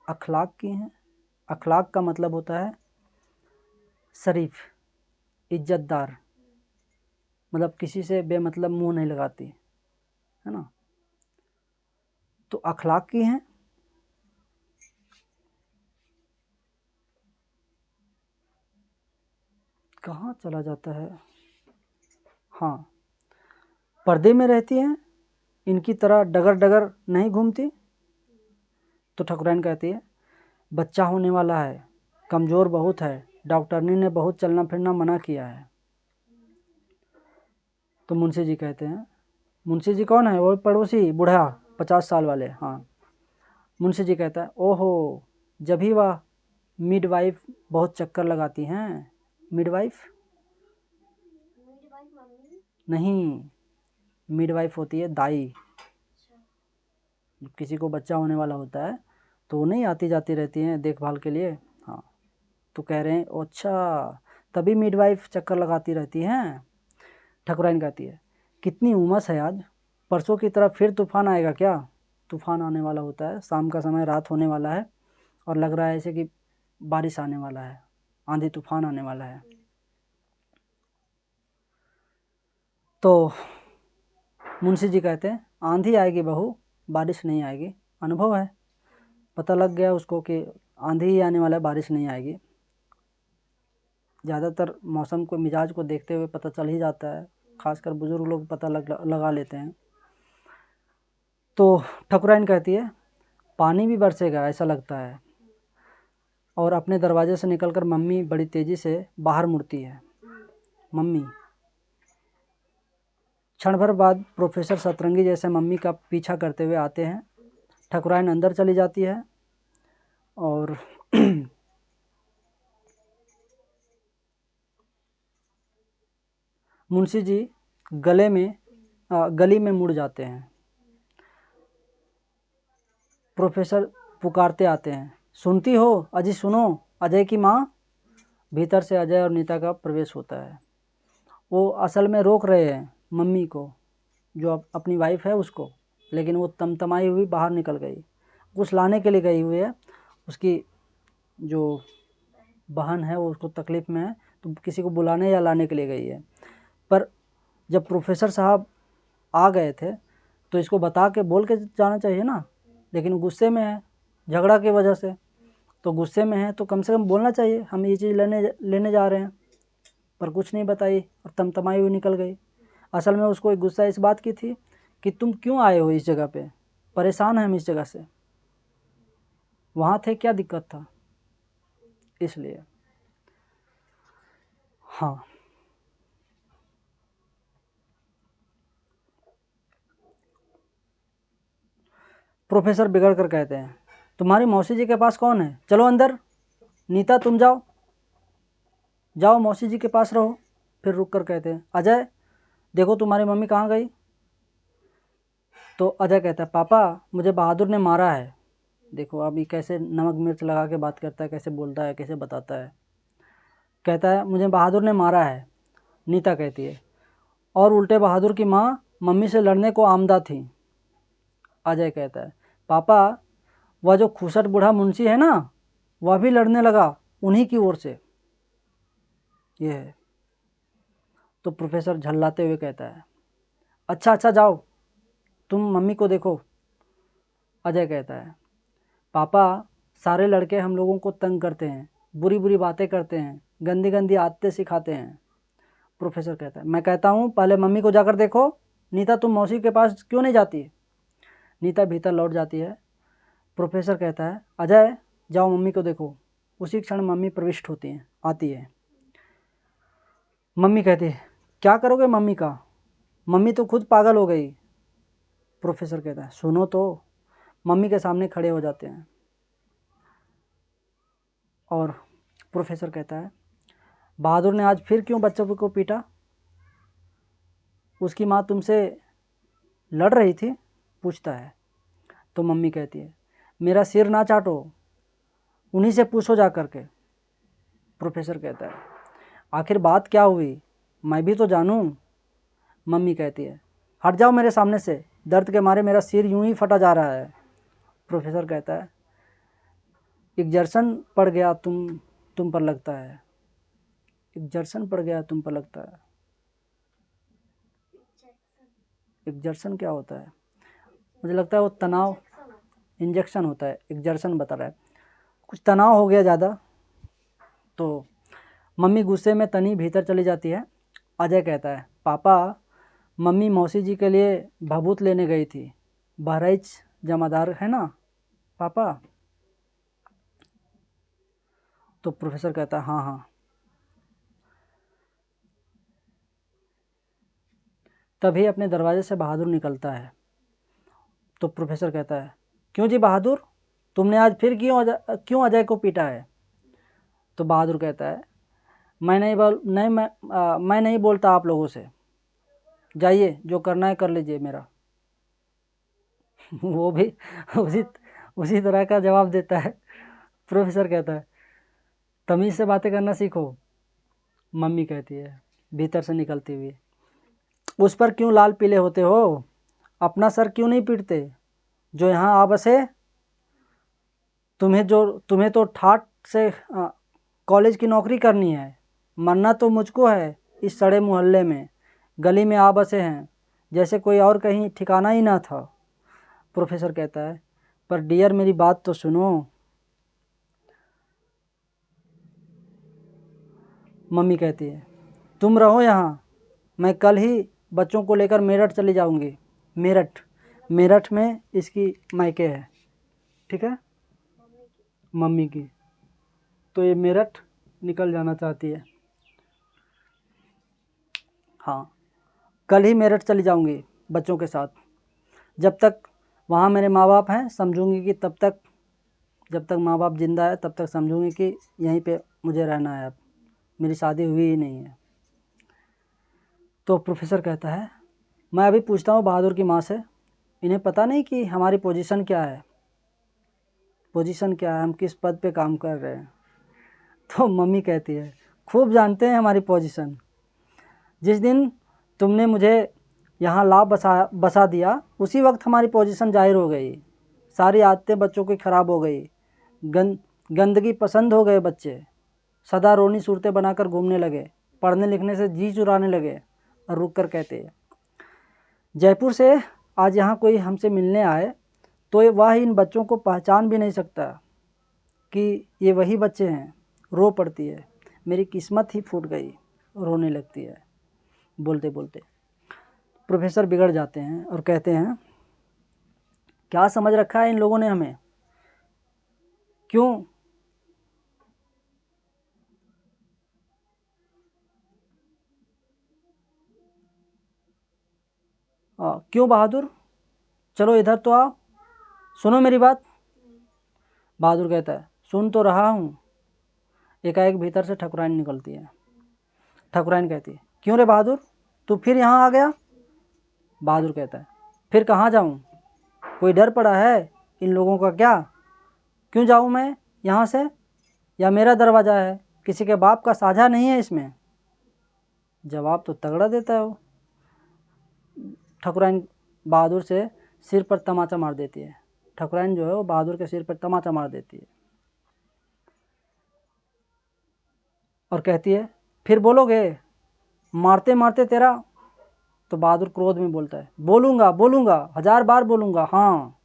अखलाक की हैं, अखलाक का मतलब होता है शरीफ, इज्जतदार, मतलब किसी से बेमतलब मुंह नहीं लगाती, है ना। तो अखलाक की हैं। कहाँ चला जाता है? हाँ, पर्दे में रहती हैं, इनकी तरह डगर डगर नहीं घूमती। तो ठाकुराइन कहती है, बच्चा होने वाला है, कमज़ोर बहुत है, डॉक्टरनी ने बहुत चलना फिरना मना किया है। तो मुंशी जी कहते हैं, मुंशी जी कौन है? वो पड़ोसी बूढ़ा 50 साल वाले। हाँ। मुंशी जी कहता है, ओहो, जब ही वह मिडवाइफ बहुत चक्कर लगाती हैं। मिडवाइफ नहीं, मिडवाइफ होती है दाई। जब किसी को बच्चा होने वाला होता है तो वो नहीं आती जाती रहती हैं देखभाल के लिए। हाँ, तो कह रहे हैं, अच्छा तभी मिडवाइफ चक्कर लगाती रहती हैं। ठाकुराइन कहती है, कितनी उमस है आज, परसों की तरह फिर तूफान आएगा क्या? तूफान आने वाला होता है, शाम का समय, रात होने वाला है और लग रहा है ऐसे कि बारिश आने वाला है, आंधी तूफान आने वाला है। तो मुंशी जी कहते हैं, आंधी आएगी बहू, बारिश नहीं आएगी। अनुभव है, पता लग गया उसको कि आंधी ही आने वाला है, बारिश नहीं आएगी। ज़्यादातर मौसम को, मिजाज को देखते हुए पता चल ही जाता है, खासकर बुजुर्ग लोग पता लगा लेते हैं। तो ठाकुराइन कहती है, पानी भी बरसेगा ऐसा लगता है। और अपने दरवाजे से निकलकर मम्मी बड़ी तेज़ी से बाहर मुड़ती है। मम्मी। क्षण भर बाद प्रोफेसर सतरंगी जैसे मम्मी का पीछा करते हुए आते हैं। ठाकुराइन अंदर चली जाती है और मुंशी जी गली में मुड़ जाते हैं। प्रोफेसर पुकारते आते हैं, सुनती हो अजी, सुनो, अजय की माँ। भीतर से अजय और नीता का प्रवेश होता है। वो असल में रोक रहे हैं मम्मी को, जो अपनी वाइफ है उसको, लेकिन वो तमतमाई हुई बाहर निकल गई, कुछ लाने के लिए गई हुई है। उसकी जो बहन है वो उसको तकलीफ़ में है, तो किसी को बुलाने या लाने के लिए गई है। पर जब प्रोफेसर साहब आ गए थे तो इसको बता के बोल के जाना चाहिए ना, लेकिन गुस्से में है झगड़ा की वजह से। तो गुस्से में है तो कम से कम बोलना चाहिए, हम ये चीज़ लेने जा रहे हैं, पर कुछ नहीं बताई और तमतमाई हुई निकल गई। असल में उसको एक गुस्सा इस बात की थी कि तुम क्यों आए हो इस जगह पे, परेशान हैं हम इस जगह से, वहाँ थे क्या दिक्कत था, इसलिए। हाँ, प्रोफेसर बिगड़ कर कहते हैं, तुम्हारी मौसी जी के पास कौन है, चलो अंदर। नीता तुम जाओ, जाओ मौसी जी के पास रहो। फिर रुक कर कहते हैं, अजय देखो तुम्हारी मम्मी कहाँ गई। तो अजय कहता है, पापा मुझे बहादुर ने मारा है। देखो अभी कैसे नमक मिर्च लगा के बात करता है, कैसे बोलता है, कैसे बताता है। कहता है, मुझे बहादुर ने मारा है। नीता कहती है, और उल्टे बहादुर की माँ मम्मी से लड़ने को आमदा थी। अजय कहता है, पापा वह जो खूसट बूढ़ा मुंशी है ना, वह भी लड़ने लगा उन्हीं की ओर से। ये है। तो प्रोफेसर झल्लाते हुए कहता है, अच्छा अच्छा जाओ तुम मम्मी को देखो। अजय कहता है, पापा सारे लड़के हम लोगों को तंग करते हैं, बुरी बुरी बातें करते हैं, गंदी गंदी आदतें सिखाते हैं। प्रोफेसर कहता है, मैं कहता हूँ पहले मम्मी को जाकर देखो। नीता तुम मौसी के पास क्यों नहीं जाती? नीता भीतर लौट जाती है प्रोफेसर कहता है, अजय जाओ मम्मी को देखो। उसी क्षण मम्मी प्रविष्ट होती हैं, आती है। मम्मी कहती है, क्या करोगे मम्मी का? मम्मी तो खुद पागल हो गई। प्रोफेसर कहता है, सुनो तो। मम्मी के सामने खड़े हो जाते हैं और प्रोफेसर कहता है, बहादुर ने आज फिर क्यों बच्चों को पीटा? उसकी माँ तुमसे लड़ रही थी? पूछता है। तो मम्मी कहती है, मेरा सिर ना चाटो, उन्हीं से पूछो जा कर के। प्रोफेसर कहता है, आखिर बात क्या हुई, मैं भी तो जानूं। मम्मी कहती है, हट जाओ मेरे सामने से, दर्द के मारे मेरा सिर यूं ही फटा जा रहा है। प्रोफेसर कहता है, एग्जर्शन पड़ गया तुम पर लगता है। एग्जर्शन पड़ गया तुम पर लगता है। एग्जर्शन क्या होता है? मुझे लगता है वो तनाव, इंजेक्शन होता है। एग्जर्शन बता रहा है, कुछ तनाव हो गया ज़्यादा। तो मम्मी गुस्से में तनी भीतर चली जाती है। अजय कहता है, पापा मम्मी मौसी जी के लिए भभूत लेने गई थी, बहराइच जमादार है ना पापा। तो प्रोफेसर कहता है, हाँ हाँ। तभी अपने दरवाजे से बहादुर निकलता है। तो प्रोफेसर कहता है, क्यों जी बहादुर, तुमने आज फिर क्यों अजय को पीटा है? तो बहादुर कहता है, मैं नहीं बोलता आप लोगों से, जाइए जो करना है कर लीजिए मेरा। वो भी उसी उसी तरह का जवाब देता है। प्रोफेसर कहता है, तमीज़ से बातें करना सीखो। मम्मी कहती है भीतर से निकलती हुई, उस पर क्यों लाल पीले होते हो? अपना सर क्यों नहीं पीटते? जो यहाँ आ बसे, तुम्हें तो ठाट से कॉलेज की नौकरी करनी है। मरना तो मुझको है इस सड़े मोहल्ले में, गली में आ बसे हैं जैसे कोई और कहीं ठिकाना ही ना था। प्रोफेसर कहता है, पर डियर मेरी बात तो सुनो। मम्मी कहती है, तुम रहो यहाँ, मैं कल ही बच्चों को लेकर मेरठ चली जाऊंगी। मेरठ में इसकी मायके है, ठीक है, मम्मी की। तो ये मेरठ निकल जाना चाहती है। हाँ, कल ही मेरठ चली जाऊंगी बच्चों के साथ। जब तक वहाँ मेरे माँ बाप हैं समझूंगी कि जब तक माँ बाप जिंदा है तब तक समझूंगी कि यहीं पे मुझे रहना है। अब मेरी शादी हुई ही नहीं है। तो प्रोफेसर कहता है, मैं अभी पूछता हूँ बहादुर की माँ से, इन्हें पता नहीं कि हमारी पोजीशन क्या है, हम किस पद पे काम कर रहे हैं। तो मम्मी कहती है, खूब जानते हैं हमारी पोजीशन। जिस दिन तुमने मुझे यहाँ ला बसा दिया उसी वक्त हमारी पोजीशन जाहिर हो गई। सारी आदतें बच्चों की ख़राब हो गई, गंदगी पसंद हो गए बच्चे, सदा रोनी सूरतें बनाकर घूमने लगे, पढ़ने लिखने से जी चुराने लगे। और रुक कर कहते हैं, जयपुर से आज यहाँ कोई हमसे मिलने आए तो वह इन बच्चों को पहचान भी नहीं सकता कि ये वही बच्चे हैं। रो पड़ती है, मेरी किस्मत ही फूट गई। रोने लगती है बोलते बोलते। प्रोफेसर बिगड़ जाते हैं और कहते हैं, क्या समझ रखा है इन लोगों ने हमें? क्यों क्यों बहादुर, चलो इधर तो आओ, सुनो मेरी बात। बहादुर कहता है, सुन तो रहा हूँ। एकाएक भीतर से ठकुराइन निकलती है। ठकुराइन कहती है, क्यों रे बहादुर, तू फिर यहाँ आ गया? बहादुर कहता है, फिर कहाँ जाऊँ, कोई डर पड़ा है इन लोगों का क्या? क्यों जाऊँ मैं यहाँ से? या मेरा दरवाज़ा है, किसी के बाप का साझा नहीं है इसमें? जवाब तो तगड़ा देता है वो। ठकुराइन बहादुर से सिर पर तमाचा मार देती है। ठकुराइन जो है वो बहादुर के सिर पर तमाचा मार देती है और कहती है, फिर बोलोगे मारते मारते तेरा? तो बहादुर क्रोध में बोलता है, बोलूँगा 1000 बार बोलूँगा, हाँ।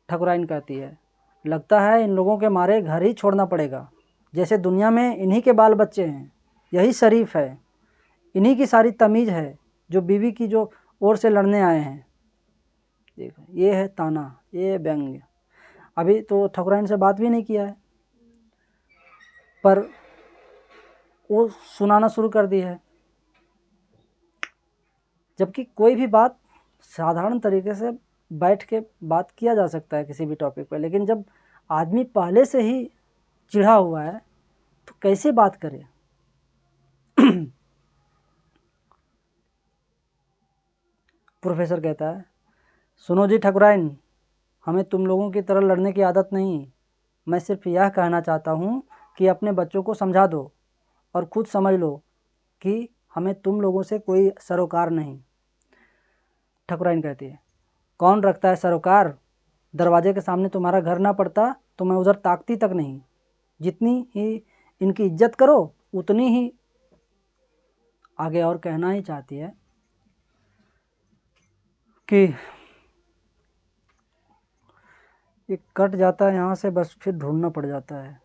ठकुराइन कहती है, लगता है इन लोगों के मारे घर ही छोड़ना पड़ेगा। जैसे दुनिया में इन्हीं के बाल बच्चे हैं, यही शरीफ है, इन्हीं की सारी तमीज़ है जो बीवी की जो ओर से लड़ने आए हैं। देखो, ये है ताना, ये है व्यंग्य। अभी तो ठाकुराइन से बात भी नहीं किया है, पर वो सुनाना शुरू कर दी है। जबकि कोई भी बात साधारण तरीके से बैठ के बात किया जा सकता है किसी भी टॉपिक पर, लेकिन जब आदमी पहले से ही चिढ़ा हुआ है तो कैसे बात करे। प्रोफेसर कहता है, सुनो जी ठाकुराइन, हमें तुम लोगों की तरह लड़ने की आदत नहीं। मैं सिर्फ यह कहना चाहता हूँ कि अपने बच्चों को समझा दो और खुद समझ लो कि हमें तुम लोगों से कोई सरोकार नहीं। ठाकुराइन कहती है, कौन रखता है सरोकार? दरवाजे के सामने तुम्हारा घर ना पड़ता तो मैं उधर ताकती तक नहीं। जितनी ही इनकी इज्जत करो उतनी ही। आगे और कहना ही चाहती है कि ये कट जाता है यहाँ से, बस फिर ढूंढना पड़ जाता है।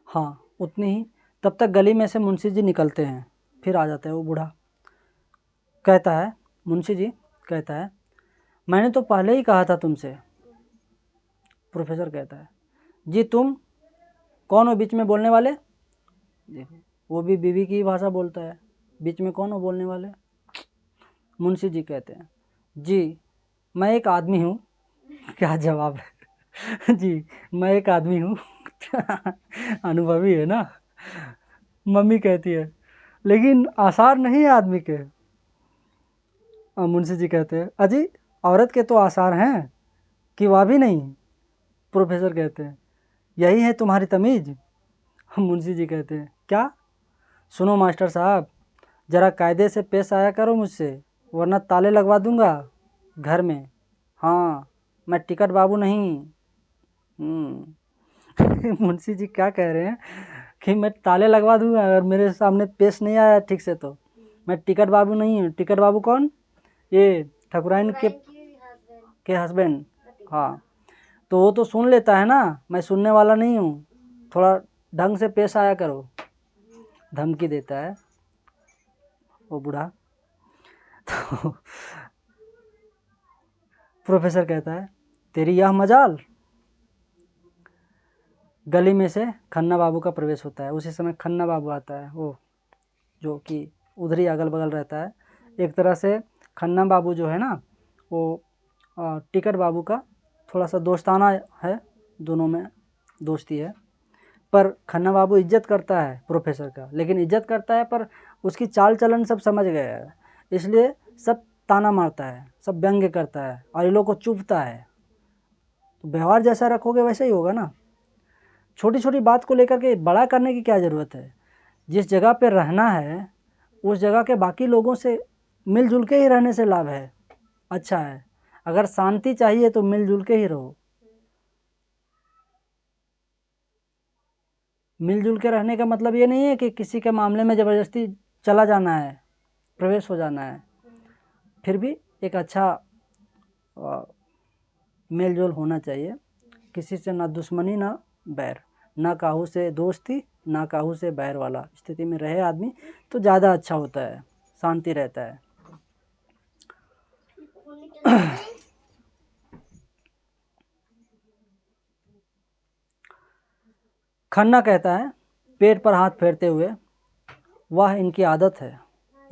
हाँ उतनी ही। तब तक गली में से मुंशी जी निकलते हैं, फिर आ जाता है वो बूढ़ा। कहता है, मुंशी जी कहता है, मैंने तो पहले ही कहा था तुमसे। प्रोफेसर कहता है, जी तुम कौन हो बीच में बोलने वाले? देखो वो भी बीवी की भाषा बोलता है, बीच में कौन हो बोलने वाले? मुंशी जी कहते हैं, जी मैं एक आदमी हूँ। क्या जवाब है। जी मैं एक आदमी हूँ। अनुभवी है ना। मम्मी कहती है, लेकिन आसार नहीं है आदमी के। मुंशी जी कहते हैं, अजी औरत के तो आसार हैं कि वह भी नहीं। प्रोफेसर कहते हैं, यही है तुम्हारी तमीज़। मुंशी जी कहते हैं, क्या? सुनो मास्टर साहब, ज़रा कायदे से पेश आया करो मुझसे, वरना ताले लगवा दूंगा घर में। हाँ मैं टिकट बाबू नहीं। मुंशी जी क्या कह रहे हैं कि मैं ताले लगवा दूंगा अगर मेरे सामने पेश नहीं आया ठीक से तो। मैं टिकट बाबू नहीं हूँ। टिकट बाबू कौन? ये ठाकुराइन के हस्बैंड। हाँ तो वो तो सुन लेता है ना, मैं सुनने वाला नहीं हूँ। थोड़ा ढंग से पेश आया करो। धमकी देता है वो बूढ़ा। तो प्रोफेसर कहता है, तेरी यह मजाल। गली में से खन्ना बाबू का प्रवेश होता है। उसी समय खन्ना बाबू आता है, वो जो कि उधर ही अगल बगल रहता है। एक तरह से खन्ना बाबू जो है ना, वो टिकट बाबू का थोड़ा सा दोस्ताना है, दोनों में दोस्ती है। पर खन्ना बाबू इज्जत करता है प्रोफेसर का, लेकिन इज्जत करता है पर उसकी चाल चलन सब समझ गया है, इसलिए सब ताना मारता है, सब व्यंग्य करता है और ये लोग को चुभता है। तो व्यवहार जैसा रखोगे वैसा ही होगा ना। छोटी छोटी बात को लेकर के बड़ा करने की क्या ज़रूरत है। जिस जगह पे रहना है उस जगह के बाकी लोगों से मिलजुल के ही रहने से लाभ है, अच्छा है। अगर शांति चाहिए तो मिलजुल के ही रहो। मिलजुल के रहने का मतलब ये नहीं है कि किसी के मामले में ज़बरदस्ती चला जाना है, प्रवेश हो जाना है। फिर भी एक अच्छा मेल जोल होना चाहिए। किसी से ना दुश्मनी ना बैर, ना काहू से दोस्ती ना काहू से बैर वाला स्थिति में रहे आदमी तो ज़्यादा अच्छा होता है, शांति रहता है। खन्ना कहता है पेट पर हाथ फेरते हुए, वह इनकी आदत है,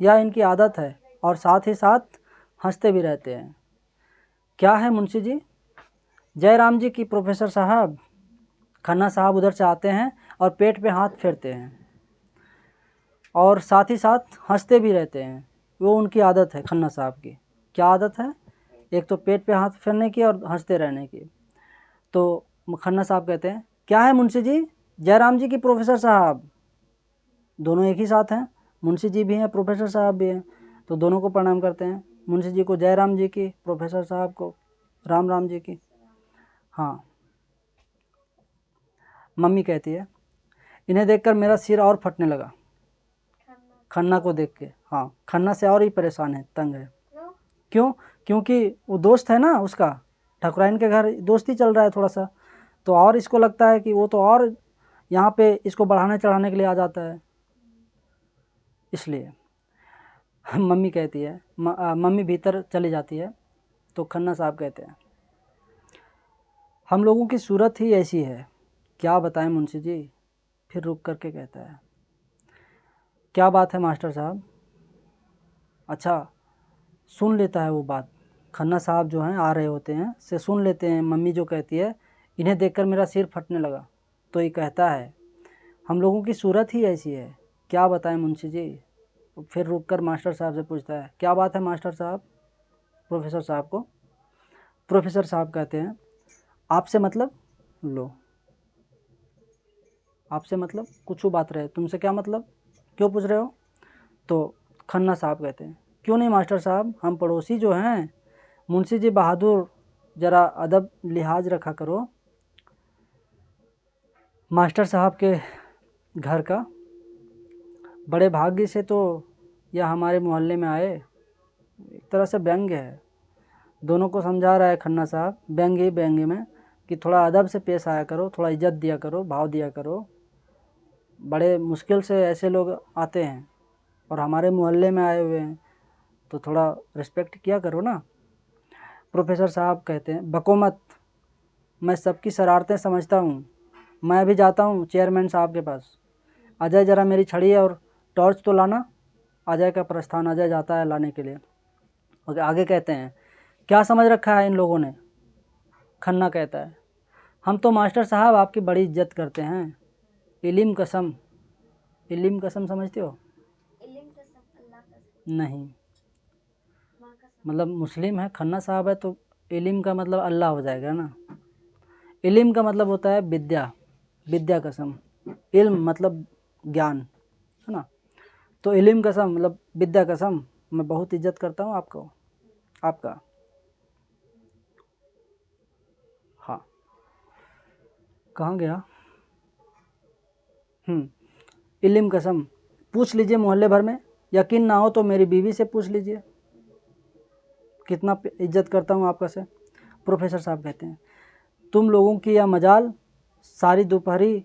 यह इनकी आदत है, और साथ ही साथ हंसते भी रहते हैं। क्या है मुंशी जी? जयराम जी की प्रोफेसर साहब। खन्ना साहब उधर से आते हैं और पेट पे हाथ फेरते हैं और साथ ही साथ हंसते भी रहते हैं। वो उनकी आदत है खन्ना साहब की। क्या आदत है? एक तो पेट पे हाथ फेरने की और हंसते रहने की। तो खन्ना साहब कहते हैं, क्या है मुंशी जी? जयराम जी की प्रोफेसर साहब। दोनों एक ही साथ हैं, मुंशी जी भी हैं प्रोफेसर साहब भी हैं, तो दोनों को प्रणाम करते हैं। मुंशी जी को जयराम जी की, प्रोफेसर साहब को राम राम जी की। हाँ मम्मी कहती है, इन्हें देखकर मेरा सिर और फटने लगा। खन्ना को देख के। हाँ खन्ना से और ही परेशान है, तंग है। क्यों? क्योंकि वो दोस्त है ना उसका, ठाकुराइन के घर दोस्ती चल रहा है थोड़ा सा, तो और इसको लगता है कि वो तो और यहाँ पे इसको बढ़ाने चढ़ाने के लिए आ जाता है। इसलिए मम्मी कहती है, मम्मी भीतर चली जाती है तो खन्ना साहब कहते हैं, हम लोगों की सूरत ही ऐसी है, क्या बताएं मुंशी जी। फिर रुक करके कहता है, क्या बात है मास्टर साहब। अच्छा, सुन लेता है वो बात। खन्ना साहब जो हैं आ रहे होते हैं से सुन लेते हैं मम्मी जो कहती है। इन्हें देखकर मेरा सिर फटने लगा। तो ये कहता है, हम लोगों की सूरत ही ऐसी है, क्या बताएं मुंशी जी। फिर रुक कर मास्टर साहब से पूछता है, क्या बात है मास्टर साहब। प्रोफेसर साहब को। प्रोफेसर साहब कहते हैं, आपसे मतलब। लो, आपसे मतलब कुछ बात रहे, तुमसे क्या मतलब, क्यों पूछ रहे हो। तो खन्ना साहब कहते हैं, क्यों नहीं मास्टर साहब, हम पड़ोसी जो हैं मुंशी जी बहादुर, ज़रा अदब लिहाज रखा करो। मास्टर साहब के घर का बड़े भाग्य से तो यह हमारे मोहल्ले में आए। एक तरह से व्यंग्य है, दोनों को समझा रहा है खन्ना साहब व्यंग्य व्यंग्य में कि थोड़ा अदब से पेश आया करो, थोड़ा इज्जत दिया करो, भाव दिया करो। बड़े मुश्किल से ऐसे लोग आते हैं और हमारे मोहल्ले में आए हुए हैं, तो थोड़ा रिस्पेक्ट किया करो ना। प्रोफेसर साहब कहते हैं, बको मत, मैं सबकी शरारतें समझता हूँ। मैं अभी जाता हूँ चेयरमैन साहब के पास। अजय ज़रा मेरी छड़ी और टॉर्च तो लाना। अजय का प्रस्थान, अजय जाता है लाने के लिए। और आगे कहते हैं, क्या समझ रखा है इन लोगों ने। खन्ना कहता है, हम तो मास्टर साहब आपकी बड़ी इज्जत करते हैं, इल्म कसम। इल्म कसम समझते हो। नहीं, मतलब मुस्लिम है, खन्ना साहब है, तो इल्म का मतलब अल्लाह हो जाएगा ना। इल्म का मतलब होता है विद्या, विद्या कसम। इल्म मतलब ज्ञान, है ना। तो इल्म कसम मतलब विद्या कसम, मैं बहुत इज्जत करता हूँ आपको, आपका। हाँ, कहाँ गया। इल्म कसम, पूछ लीजिए मोहल्ले भर में, यकीन ना हो तो मेरी बीवी से पूछ लीजिए कितना इज्जत करता हूँ आपका से। प्रोफेसर साहब कहते हैं, तुम लोगों की यह मजाल, सारी दोपहरी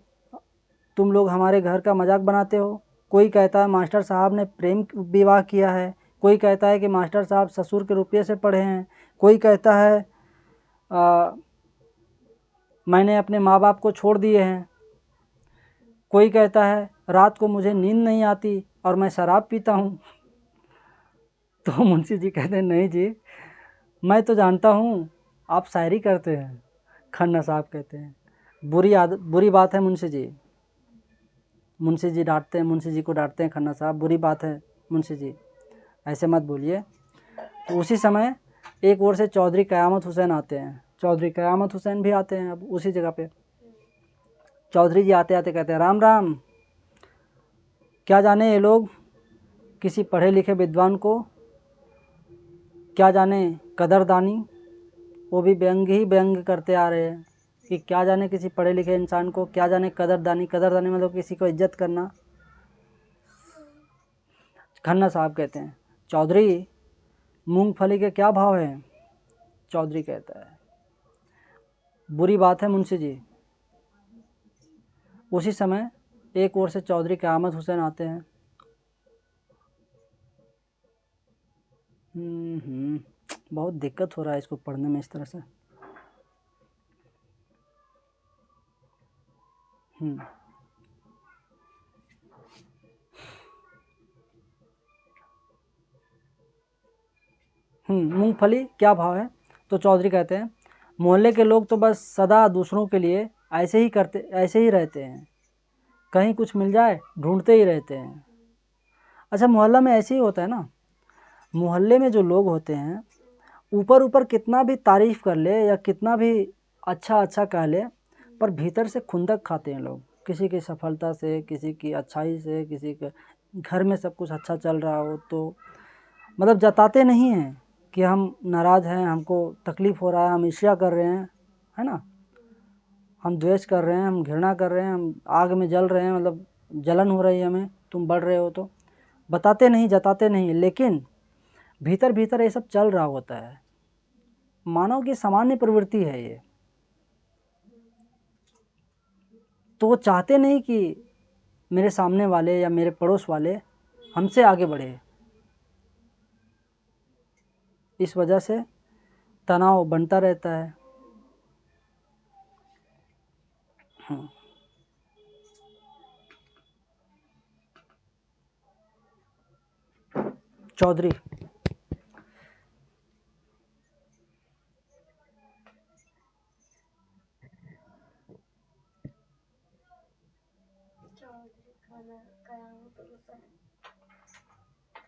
तुम लोग हमारे घर का मजाक बनाते हो। कोई कहता है मास्टर साहब ने प्रेम विवाह किया है, कोई कहता है कि मास्टर साहब ससुर के रुपये से पढ़े हैं, कोई कहता है मैंने अपने माँ बाप को छोड़ दिए हैं, कोई कहता है रात को मुझे नींद नहीं आती और मैं शराब पीता हूँ। तो मुंशी जी कहते हैं, नहीं जी, मैं तो जानता हूँ आप शायरी करते हैं। खन्ना साहब कहते हैं, बुरी बात है मुंशी जी। मुंशी जी डांटते हैं, मुंशी जी को डांटते हैं खन्ना साहब, बुरी बात है मुंशी जी, ऐसे मत बोलिए। तो उसी समय एक ओर से चौधरी क़यामत हुसैन आते हैं। चौधरी क़यामत हुसैन भी आते हैं अब उसी जगह पे। चौधरी जी आते आते कहते हैं, राम राम। क्या जाने ये लोग किसी पढ़े लिखे विद्वान को, क्या जाने कदरदानी, वो भी व्यंग ही व्यंग करते आ रहे हैं कि क्या जाने किसी पढ़े लिखे इंसान को, क्या जाने कदरदानी। कदरदानी मतलब किसी को इज्जत करना। खन्ना साहब कहते हैं, चौधरी मूंगफली के क्या भाव हैं। चौधरी कहता है, बुरी बात है मुंशी जी। उसी समय एक ओर से चौधरी क़यामत हुसैन आते हैं। बहुत दिक्कत हो रहा है इसको पढ़ने में इस तरह से। मूंगफली क्या भाव है। तो चौधरी कहते हैं, मोहल्ले के लोग तो बस सदा दूसरों के लिए ऐसे ही रहते हैं, कहीं कुछ मिल जाए ढूंढते ही रहते हैं। अच्छा, मोहल्ला में ऐसे ही होता है ना। मोहल्ले में जो लोग होते हैं, ऊपर ऊपर कितना भी तारीफ़ कर ले या कितना भी अच्छा अच्छा कह ले, पर भीतर से खुंदक खाते हैं लोग, किसी की सफलता से, किसी की अच्छाई से, किसी के घर में सब कुछ अच्छा चल रहा हो तो मतलब जताते नहीं हैं कि हम नाराज़ हैं, हमको तकलीफ़ हो रहा है, हम ईर्ष्या कर रहे हैं, है ना, हम द्वेष कर रहे हैं, हम घृणा कर रहे हैं, हम आग में जल रहे हैं, मतलब जलन हो रही है हमें, तुम बढ़ रहे हो, तो बताते नहीं, जताते नहीं, लेकिन भीतर भीतर ये सब चल रहा होता है। मानव की सामान्य प्रवृत्ति है ये। तो वो चाहते नहीं कि मेरे सामने वाले या मेरे पड़ोस वाले हमसे आगे बढ़े। इस वजह से तनाव बनता रहता है। चौधरी।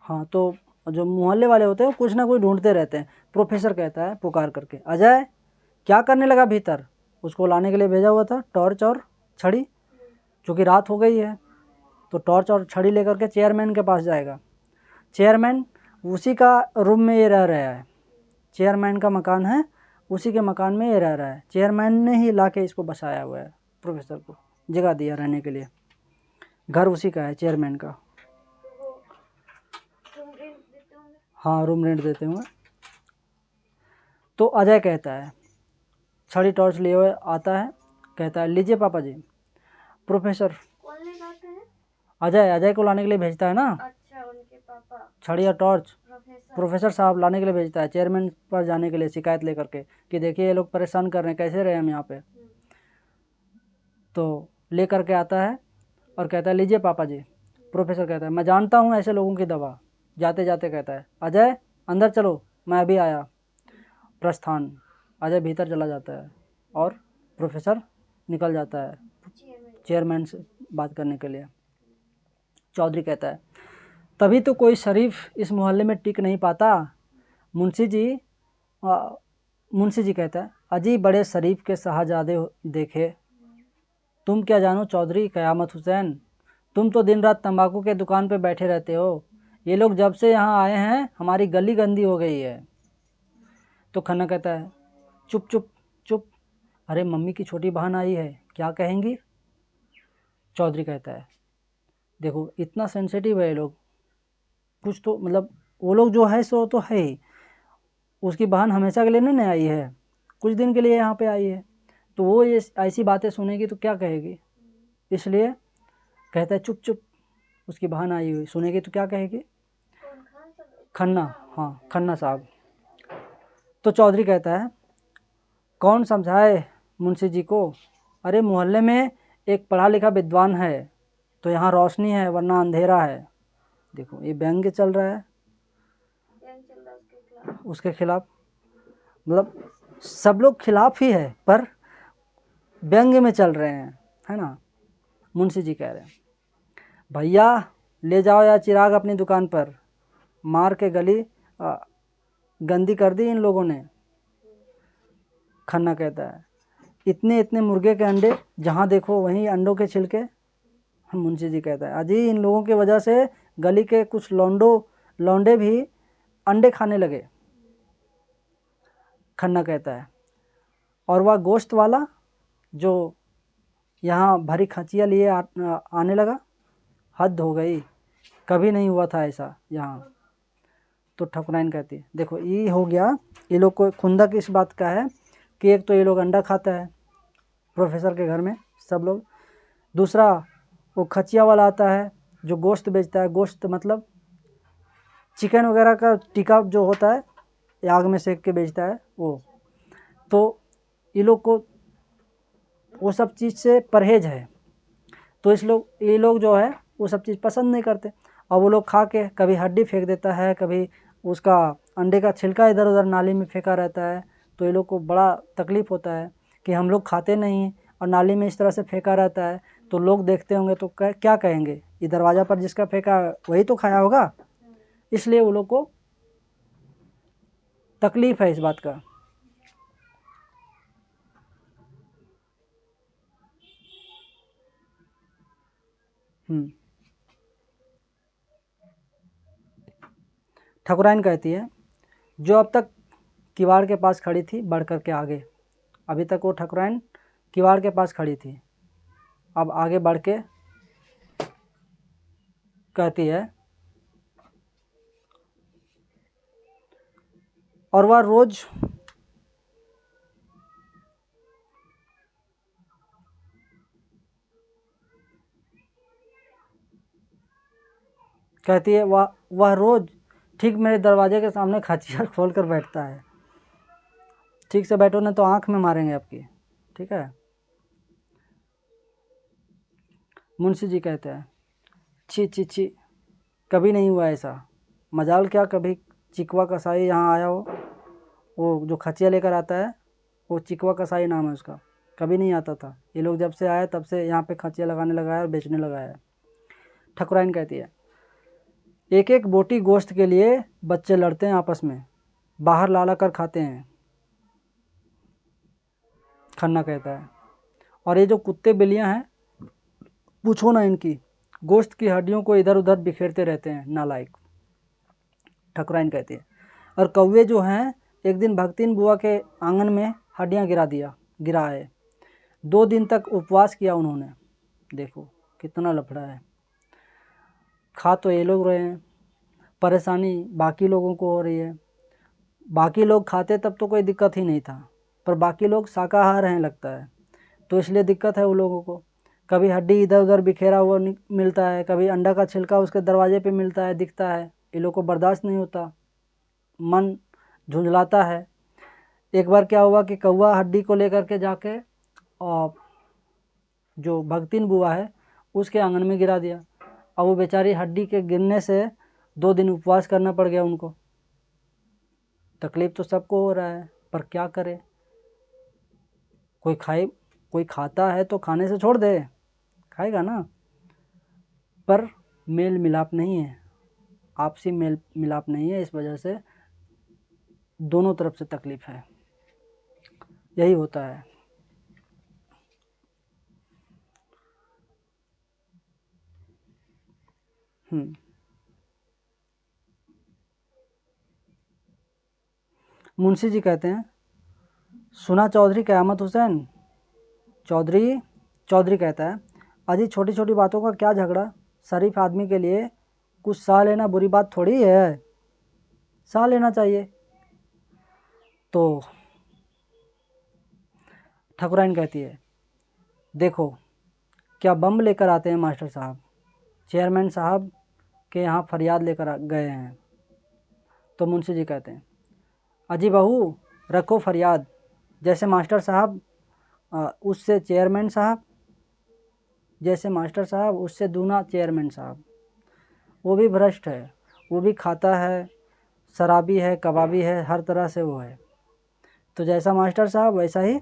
हाँ, तो जो मोहल्ले वाले होते हैं कुछ ना कुछ ढूंढते रहते हैं। प्रोफेसर कहता है पुकार करके, अजय क्या करने लगा भीतर? उसको लाने के लिए भेजा हुआ था टॉर्च और छड़ी, क्योंकि रात हो गई है। तो टॉर्च और छड़ी लेकर के चेयरमैन के पास जाएगा। चेयरमैन उसी का रूम में ये रह रहा है, चेयरमैन का मकान है, उसी के मकान में ये रह रहा है। चेयरमैन ने ही ला के इसको बसाया हुआ है, प्रोफेसर को जगह दिया रहने के लिए। घर उसी का है, चेयरमैन का। हाँ, रूम रेंट देते हुए। तो अजय कहता है, छड़ी टॉर्च लिए हुए आता है, कहता है लीजिए पापा जी। प्रोफेसर अजय को लाने के लिए भेजता है ना। अच्छा, उनके पापा छड़ी और टॉर्च प्रोफेसर साहब लाने के लिए भेजता है चेयरमैन पर जाने के लिए, शिकायत लेकर के कि देखिए ये लोग परेशान कर रहे हैं, कैसे रहे हम यहाँ पे। तो ले करके आता है और कहता है लीजिए पापा जी। प्रोफेसर कहता है मैं जानता हूँ ऐसे लोगों की दवा। जाते जाते कहता है अजय अंदर चलो, मैं अभी आया। प्रस्थान। अजय भीतर चला जाता है और प्रोफेसर निकल जाता है चेयरमैन से बात करने के लिए। चौधरी कहता है तभी तो कोई शरीफ इस मोहल्ले में टिक नहीं पाता। मुंशी जी कहता है अजीब बड़े शरीफ के शाहजादे देखे। तुम क्या जानो चौधरी क़यामत हुसैन, तुम तो दिन रात तंबाकू के दुकान पे बैठे रहते हो। ये लोग जब से यहाँ आए हैं हमारी गली गंदी हो गई है। तो खन्ना कहता है चुप चुप चुप, अरे मम्मी की छोटी बहन आई है, क्या कहेंगी? चौधरी कहता है देखो इतना सेंसिटिव है ये लोग, कुछ तो मतलब वो लोग जो है सो तो है ही, उसकी बहन हमेशा के लिए नहीं आई है, कुछ दिन के लिए यहाँ पे आई है, तो वो ये ऐसी बातें सुनेगी तो क्या कहेगी। इसलिए कहता है चुप चुप, उसकी बहन आई हुई सुनेगी तो क्या कहेगी। खन्ना, हाँ खन्ना साहब। तो चौधरी कहता है कौन समझाए मुंशी जी को, अरे मोहल्ले में एक पढ़ा लिखा विद्वान है तो यहाँ रोशनी है वरना अंधेरा है। देखो ये व्यंग्य चल रहा है उसके खिलाफ, मतलब सब लोग खिलाफ ही है पर व्यंग्य में चल रहे हैं, है ना। मुंशी जी कह रहे हैं भैया ले जाओ या चिराग अपनी दुकान पर, मार के गली गंदी कर दी इन लोगों ने। खन्ना कहता है इतने इतने मुर्गे के अंडे, जहाँ देखो वहीं अंडों के छिलके। मुंशी जी कहता है अजी इन लोगों की वजह से गली के कुछ लौंडे भी अंडे खाने लगे। खन्ना कहता है और वह गोश्त वाला जो यहाँ भरी खचिया लिए आने लगा, हद हो गई, कभी नहीं हुआ था ऐसा यहाँ। तो ठकुराइन कहती है देखो ये हो गया, ये लोग को खुंदक इस बात का है कि एक तो ये लोग अंडा खाता है प्रोफेसर के घर में सब लोग, दूसरा वो खचिया वाला आता है जो गोश्त बेचता है, गोश्त मतलब चिकन वगैरह का टिक्का जो होता है आग में सेक के बेचता है वो, तो ये लोग को वो सब चीज़ से परहेज है, तो ये लोग जो है वो सब चीज़ पसंद नहीं करते। और वो लोग खा के कभी हड्डी फेंक देता है, कभी उसका अंडे का छिलका इधर उधर नाली में फेंका रहता है, तो ये लोग को बड़ा तकलीफ़ होता है कि हम लोग खाते नहीं और नाली में इस तरह से फेंका रहता है, तो लोग देखते होंगे तो क्या कहेंगे, ये दरवाज़ा पर जिसका फेंका वही तो खाया होगा। इसलिए वो लोग को तकलीफ़ है इस बात का। ठकुराइन कहती है जो अब तक किवाड़ के पास खड़ी थी बढ़ कर के आगे, अभी तक वो ठकुराइन किवाड़ के पास खड़ी थी, अब आगे बढ़ के कहती है और वह रोज़ कहती है वह रोज़ ठीक मेरे दरवाजे के सामने खचिया खोल कर बैठता है। ठीक से बैठो ना तो आँख में मारेंगे आपकी, ठीक है। मुंशी जी कहते हैं, छी छी छी, कभी नहीं हुआ ऐसा। मजाल क्या कभी चिकवा कसाई यहाँ आया हो। वो जो खचिया लेकर आता है वो चिकवा कसाई नाम है उसका, कभी नहीं आता था। ये लोग जब से आए तब से यहाँ पे खचिया लगाने लगा है और बेचने लगा है। ठकुराइन कहती है, एक एक बोटी गोश्त के लिए बच्चे लड़ते हैं आपस में, बाहर ला ला कर खाते हैं। खन्ना कहता है, और ये जो कुत्ते बिल्लियाँ हैं पूछो ना इनकी, गोश्त की हड्डियों को इधर उधर बिखेरते रहते हैं, नालायक। ठकुराइन कहती है, और कौवे जो हैं एक दिन भक्तिन बुआ के आंगन में हड्डियाँ गिरा है। 2 दिन तक उपवास किया उन्होंने। देखो कितना लफड़ा है। खा तो ये लोग रहे हैं, परेशानी बाकी लोगों को हो रही है। बाकी लोग खाते तब तो कोई दिक्कत ही नहीं था, पर बाकी लोग शाकाहार हैं लगता है, तो इसलिए दिक्कत है उन लोगों को। कभी हड्डी इधर उधर बिखेरा हुआ मिलता है, कभी अंडा का छिलका उसके दरवाजे पे मिलता है, दिखता है। ये लोग को बर्दाश्त नहीं होता, मन झुंझलाता है। एक बार क्या हुआ कि कौवा हड्डी को लेकर के जाके और जो भगतीन बुआ है उसके आंगन में गिरा दिया। अब वो बेचारी हड्डी के गिरने से 2 दिन उपवास करना पड़ गया उनको। तकलीफ़ तो सबको हो रहा है, पर क्या करे। कोई खाता है तो खाने से छोड़ दे, खाएगा ना, पर मेल मिलाप नहीं है, आपसी मेल मिलाप नहीं है। इस वजह से दोनों तरफ से तकलीफ़ है, यही होता है। मुंशी जी कहते हैं, सुना चौधरी क़यामत हुसैन। चौधरी कहता है, अजी छोटी छोटी बातों का क्या झगड़ा, शरीफ आदमी के लिए कुछ साह लेना बुरी बात थोड़ी है, साह लेना चाहिए। तो ठकुराइन कहती है, देखो क्या बम लेकर आते हैं मास्टर साहब, चेयरमैन साहब के यहाँ फरियाद लेकर गए हैं। तो मुंशी जी कहते हैं, अजी बहू रखो फरियाद, जैसे मास्टर साहब उससे चेयरमैन साहब, जैसे मास्टर साहब उससे दूना चेयरमैन साहब। वो भी भ्रष्ट है, वो भी खाता है, शराबी है, कबाबी है, हर तरह से वो है। तो जैसा मास्टर साहब वैसा ही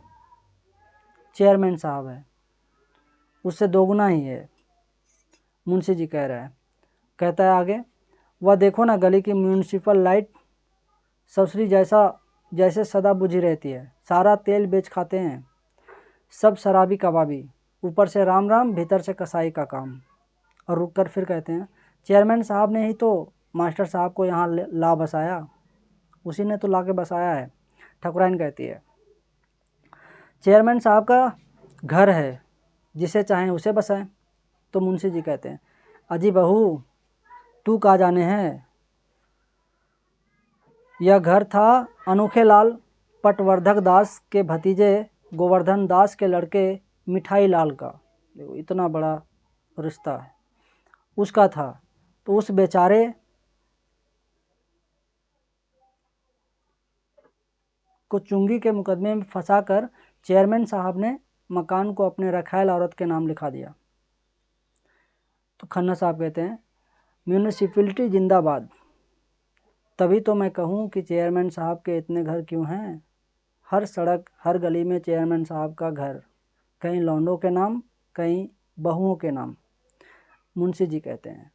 चेयरमैन साहब है, उससे दोगुना ही है। मुंशी जी कह रहा है, कहता है आगे, वह देखो ना गली की म्यूनसिपल लाइट ससुरी जैसे सदा बुझी रहती है, सारा तेल बेच खाते हैं, सब शराबी कबाबी, ऊपर से राम राम भीतर से कसाई का काम। और रुक कर फिर कहते हैं, चेयरमैन साहब ने ही तो मास्टर साहब को यहाँ ला बसाया, उसी ने तो ला के बसाया है। ठकुराइन कहती है, चेयरमैन साहब का घर है, जिसे चाहें उसे बसाएं। तो मुंशी जी कहते हैं, अजी बहू तू कहाँ जाने हैं, यह घर था अनोखे लाल पटवर्धक दास के भतीजे गोवर्धन दास के लड़के मिठाई लाल का। देखो इतना बड़ा रिश्ता है, उसका था। तो उस बेचारे को चुंगी के मुकदमे में फंसाकर चेयरमैन साहब ने मकान को अपने रखैल औरत के नाम लिखा दिया। तो खन्ना साहब कहते हैं, म्यूनिसिपैलिटी जिंदाबाद, तभी तो मैं कहूँ कि चेयरमैन साहब के इतने घर क्यों हैं। हर सड़क हर गली में चेयरमैन साहब का घर, कहीं लौंडों के नाम, कहीं बहुओं के नाम, मुंशी जी कहते हैं,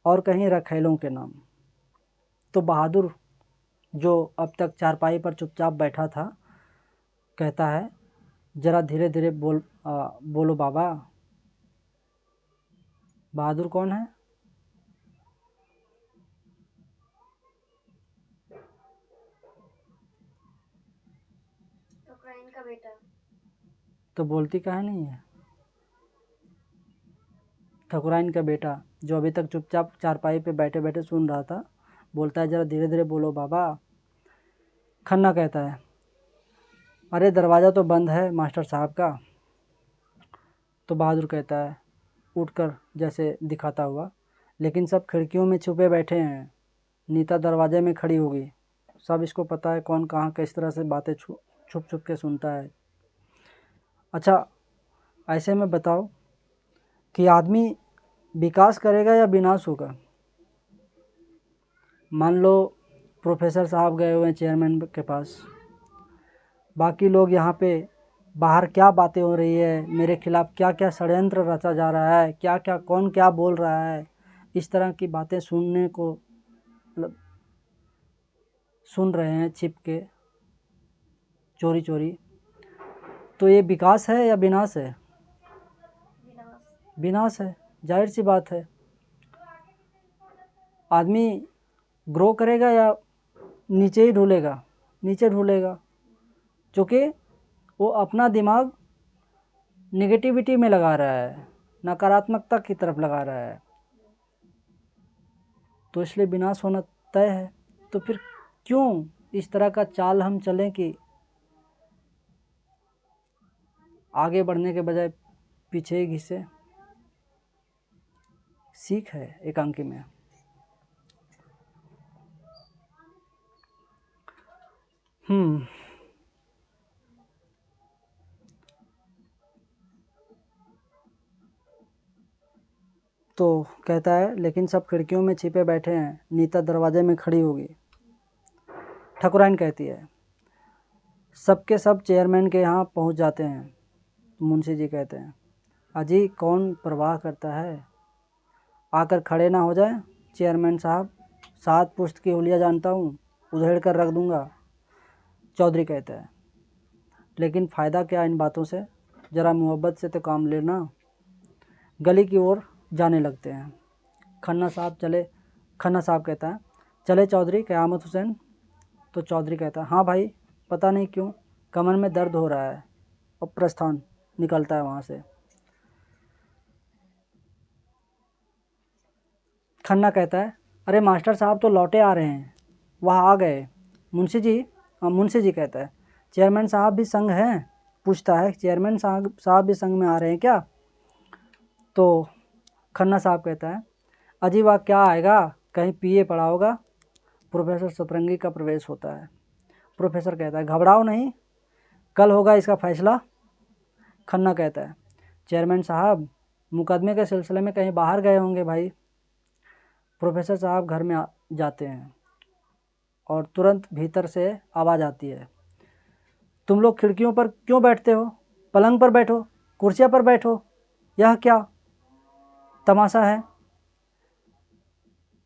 और कहीं रखैलों के नाम। तो बहादुर जो अब तक चारपाई पर चुपचाप बैठा था कहता है, ज़रा धीरे धीरे बोलो बाबा। बहादुर कौन है? ठकुराइन का बेटा। तो बोलती काहे नहीं है? ठकुराइन का बेटा जो अभी तक चुपचाप चारपाई पे बैठे बैठे सुन रहा था, बोलता है, ज़रा धीरे धीरे बोलो बाबा। खन्ना कहता है, अरे दरवाज़ा तो बंद है मास्टर साहब का। तो बहादुर कहता है उठकर जैसे दिखाता हुआ, लेकिन सब खिड़कियों में छुपे बैठे हैं। नीता दरवाजे में खड़ी होगी। सब इसको पता है कौन कहाँ किस तरह से बातें छुप छुप के सुनता है। अच्छा, ऐसे में बताओ कि आदमी विकास करेगा या विनाश होगा? मान लो प्रोफेसर साहब गए हुए हैं चेयरमैन के पास, बाकी लोग यहाँ पे बाहर क्या बातें हो रही है, मेरे खिलाफ क्या क्या षड्यंत्र रचा जा रहा है, क्या क्या कौन क्या बोल रहा है, इस तरह की बातें सुनने को मतलब सुन रहे हैं छिप के, चोरी चोरी। तो ये विकास है या विनाश है? विनाश है, जाहिर सी बात है। आदमी ग्रो करेगा या नीचे ही ढूलेगा? नीचे ढूलेगा, क्योंकि वो अपना दिमाग नेगेटिविटी में लगा रहा है, नकारात्मकता की तरफ लगा रहा है, तो इसलिए विनाश होना तय है। तो फिर क्यों इस तरह का चाल हम चलें कि आगे बढ़ने के बजाय पीछे ही घिसे? सीख है एकांकी में। तो कहता है लेकिन सब खिड़कियों में छिपे बैठे हैं, नीता दरवाजे में खड़ी होगी। ठाकुराइन कहती है सबके सब चेयरमैन के यहाँ पहुँच जाते हैं। मुंशी जी कहते हैं अजी कौन परवाह करता है, आकर खड़े ना हो जाए चेयरमैन साहब, 7 पुश्त की हुलिया जानता हूँ, उधेड़ कर रख दूँगा। चौधरी कहता है लेकिन फ़ायदा क्या इन बातों से, ज़रा मोहब्बत से तो काम लेना। गली की ओर जाने लगते हैं। खन्ना साहब कहता है चले चौधरी क़यामत हुसैन। तो चौधरी कहता है हाँ भाई, पता नहीं क्यों कमर में दर्द हो रहा है। और प्रस्थान निकलता है वहाँ से। खन्ना कहता है अरे मास्टर साहब तो लौटे आ रहे हैं, वह आ गए। मुंशी जी कहता है चेयरमैन साहब भी संग हैं? पूछता है चेयरमैन साहब भी संग में आ रहे हैं क्या? तो खन्ना साहब कहता है अजी वह क्या आएगा, कहीं पिए पड़ा होगा। प्रोफेसर सतरंगी का प्रवेश होता है। प्रोफेसर कहता है घबराओ नहीं, कल होगा इसका फैसला। खन्ना कहता है चेयरमैन साहब मुकदमे के सिलसिले में कहीं बाहर गए होंगे भाई। प्रोफेसर साहब घर में जाते हैं और तुरंत भीतर से आवाज़ आती है तुम लोग खिड़कियों पर क्यों बैठते हो, पलंग पर बैठो, कुर्सियाँ पर बैठो, यह क्या तमाशा है।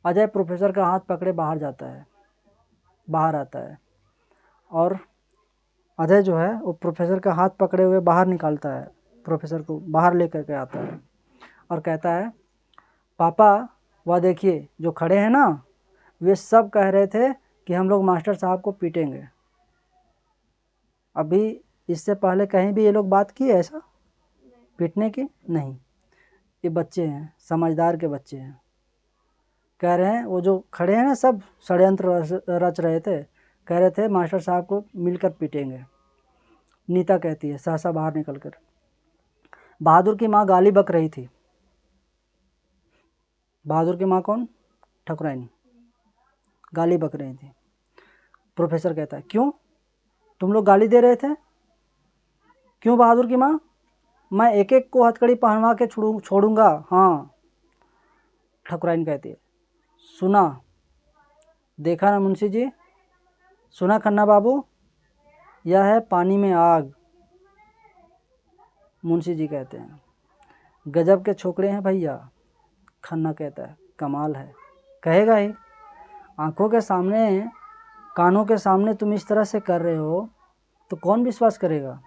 अजय प्रोफेसर का हाथ पकड़े बाहर आता है और अजय जो है वो प्रोफेसर का हाथ पकड़े हुए बाहर निकालता है, प्रोफेसर को बाहर लेकर के आता है और कहता है पापा वह देखिए जो खड़े हैं ना, वे सब कह रहे थे कि हम लोग मास्टर साहब को पीटेंगे। अभी इससे पहले कहीं भी ये लोग बात की है ऐसा पीटने की? नहीं। ये बच्चे हैं, समझदार के बच्चे हैं। कह रहे हैं वो जो खड़े हैं ना सब षड्यंत्र रच रहे थे, कह रहे थे मास्टर साहब को मिलकर पीटेंगे। नीता कहती है सहसा बाहर निकलकर बहादुर की माँ गाली बक रही थी। बहादुर की माँ कौन? ठाकुराइन। गाली बक रही थी। प्रोफेसर कहता है क्यों, तुम लोग गाली दे रहे थे? क्यों बहादुर की माँ, मैं एक एक को हथकड़ी पहनवा के छोड़ूंगा। हाँ। ठाकुराइन कहती है सुना, देखा ना मुंशी जी, सुना खन्ना बाबू, यह है पानी में आग। मुंशी जी कहते हैं गजब के छोकरे हैं भैया। खन्ना कहता है कमाल है। कहेगा ही, आंखों के सामने कानों के सामने तुम इस तरह से कर रहे हो तो कौन विश्वास करेगा।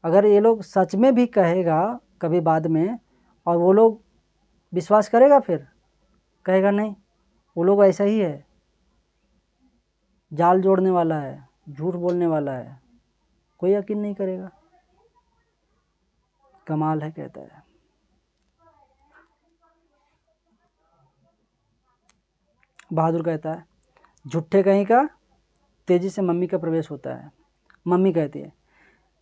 अगर ये लोग सच में भी कहेगा कभी बाद में और वो लोग विश्वास करेगा, फिर कहेगा नहीं वो लोग ऐसा ही है, जाल जोड़ने वाला है, झूठ बोलने वाला है, कोई यकीन नहीं करेगा। कमाल है कहता है। बहादुर कहता है झूठे कहीं का। तेजी से मम्मी का प्रवेश होता है। मम्मी कहती है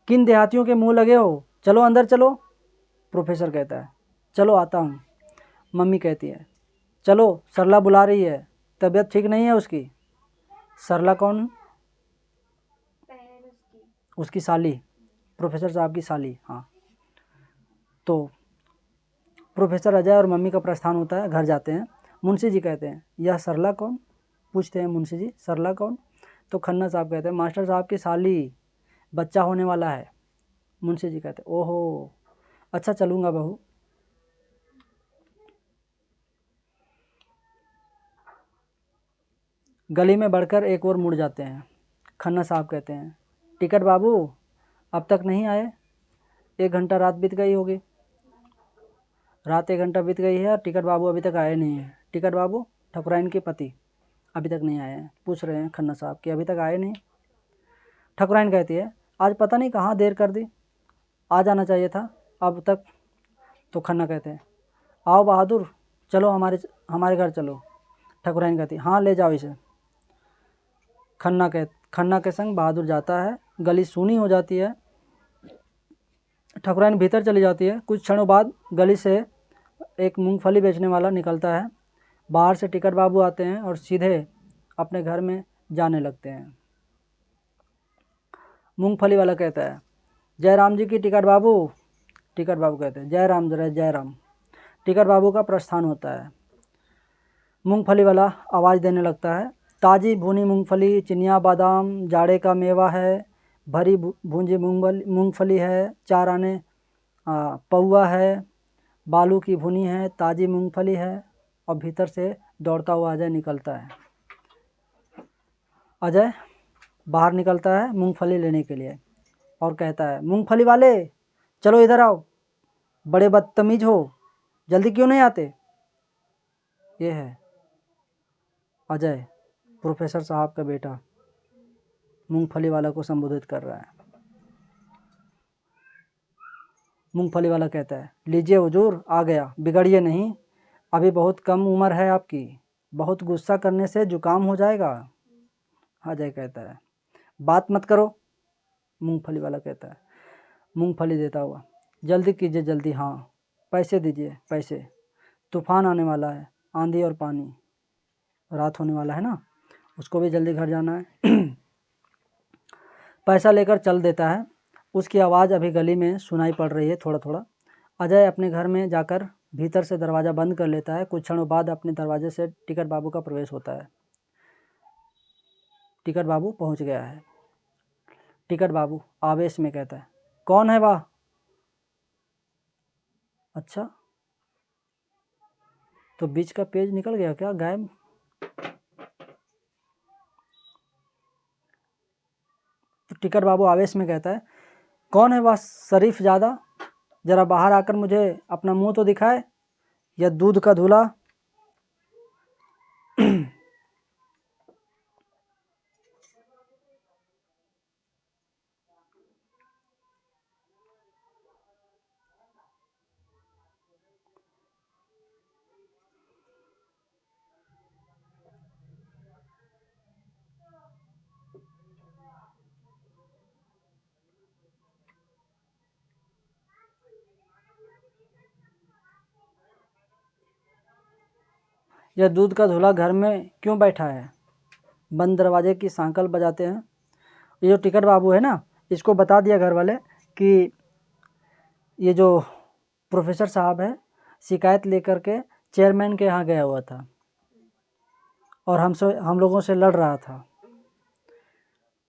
किन देहातियों के मुंह लगे हो, चलो अंदर चलो। प्रोफेसर कहता है चलो आता हूँ। मम्मी कहती है चलो सरला बुला रही है, तबीयत ठीक नहीं है उसकी। सरला कौन? उसकी साली, प्रोफेसर साहब की साली। हाँ, तो प्रोफेसर अजय और मम्मी का प्रस्थान होता है, घर जाते हैं। मुंशी जी कहते हैं यह सरला कौन? पूछते हैं मुंशी जी सरला कौन? तो खन्ना साहब कहते हैं मास्टर साहब की साली, बच्चा होने वाला है। मुंशी जी कहते हैं ओहो, अच्छा चलूँगा बहू। गली में बढ़कर एक और मुड़ जाते हैं। खन्ना साहब कहते हैं टिकट बाबू अब तक नहीं आए, 1 घंटा रात बीत गई होगी। रात 1 घंटा बीत गई है और टिकट बाबू अभी तक आए नहीं हैं। टिकट बाबू ठकुराइन के पति अभी तक नहीं आए हैं। पूछ रहे हैं खन्ना साहब कि अभी तक आए नहीं। ठकुराइन कहती है आज पता नहीं कहाँ देर कर दी, आ जाना चाहिए था अब तक। तो खन्ना कहते हैं आओ बहादुर, चलो हमारे घर चलो। ठकुराइन कहती हाँ ले जाओ इसे। खन्ना के संग बहादुर जाता है। गली सूनी हो जाती है। ठकुराइन भीतर चली जाती है। कुछ क्षणों बाद गली से एक मूंगफली बेचने वाला निकलता है। बाहर से टिकट बाबू आते हैं और सीधे अपने घर में जाने लगते हैं। मूंगफली वाला कहता है जय राम जी की टिकट बाबू। टिकट बाबू कहते हैं जय राम जय जय राम। टिकट बाबू का प्रस्थान होता है। मूंगफली वाला आवाज़ देने लगता है ताज़ी भुनी मूंगफली, चिनिया बादाम, जाड़े का मेवा है, भरी भूंजी मूंगफली है, 4 आने पौवा है, बालू की भुनी है, ताज़ी मूंगफली है। और भीतर से दौड़ता हुआ अजय निकलता है। अजय बाहर निकलता है मूंगफली लेने के लिए और कहता है मूंगफली वाले चलो इधर आओ, बड़े बदतमीज़ हो, जल्दी क्यों नहीं आते। ये है अजय, प्रोफेसर साहब का बेटा, मूंगफली वाला को संबोधित कर रहा है। मूंगफली वाला कहता है लीजिए हुजूर आ गया, बिगड़िए नहीं, अभी बहुत कम उम्र है आपकी, बहुत गुस्सा करने से जुकाम हो जाएगा। अजय कहता है बात मत करो। मूंगफली वाला कहता है मूंगफली देता हुआ जल्दी कीजिए जल्दी, हाँ पैसे दीजिए पैसे, तूफान आने वाला है, आंधी और पानी, रात होने वाला है ना, उसको भी जल्दी घर जाना है। पैसा लेकर चल देता है। उसकी आवाज़ अभी गली में सुनाई पड़ रही है थोड़ा थोड़ा। अजय अपने घर में जाकर भीतर से दरवाज़ा बंद कर लेता है। कुछ क्षणों बाद अपने दरवाजे से टिकट बाबू का प्रवेश होता है। टिकट बाबू पहुंच गया है। टिकट बाबू आवेश में कहता है कौन है वह? अच्छा, तो बीच का पेज निकल गया क्या, गायब? तो टिकट बाबू आवेश में कहता है कौन है वह शरीफ ज़्यादा, ज़रा बाहर आकर मुझे अपना मुंह तो दिखाए, या दूध का धुला। यह दूध का धुला घर में क्यों बैठा है? बंद दरवाजे की सांकल बजाते हैं। ये जो टिकट बाबू है ना, इसको बता दिया घर वाले कि ये जो प्रोफेसर साहब है शिकायत लेकर के चेयरमैन के यहाँ गया हुआ था और हम लोगों से लड़ रहा था।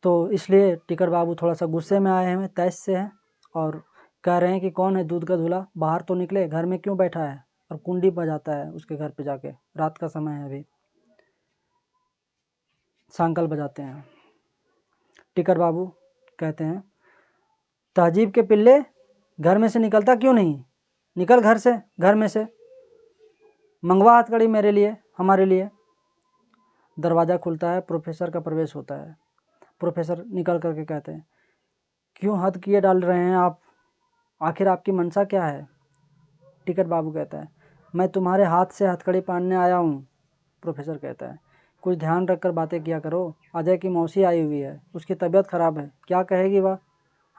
तो इसलिए टिकट बाबू थोड़ा सा गुस्से में आए हैं, तैश से हैं, और कह रहे हैं कि कौन है दूध का धुला, बाहर तो निकले, घर में क्यों बैठा है। और कुंडी बजाता है उसके घर पे जाके, रात का समय है अभी, सांकल बजाते हैं। टिकट बाबू कहते हैं तहजीब के पिल्ले, घर में से निकलता क्यों नहीं, निकल घर से, घर में से, मंगवा हथकड़ी मेरे लिए, हमारे लिए। दरवाज़ा खुलता है, प्रोफेसर का प्रवेश होता है। प्रोफेसर निकल करके कहते हैं क्यों हद किए डाल रहे हैं आप, आखिर आपकी मंशा क्या है। टिकट बाबू कहता है मैं तुम्हारे हाथ से हथकड़ी पहनने आया हूँ। प्रोफेसर कहता है कुछ ध्यान रखकर बातें किया करो, अजय की मौसी आई हुई है, उसकी तबीयत ख़राब है, क्या कहेगी वह,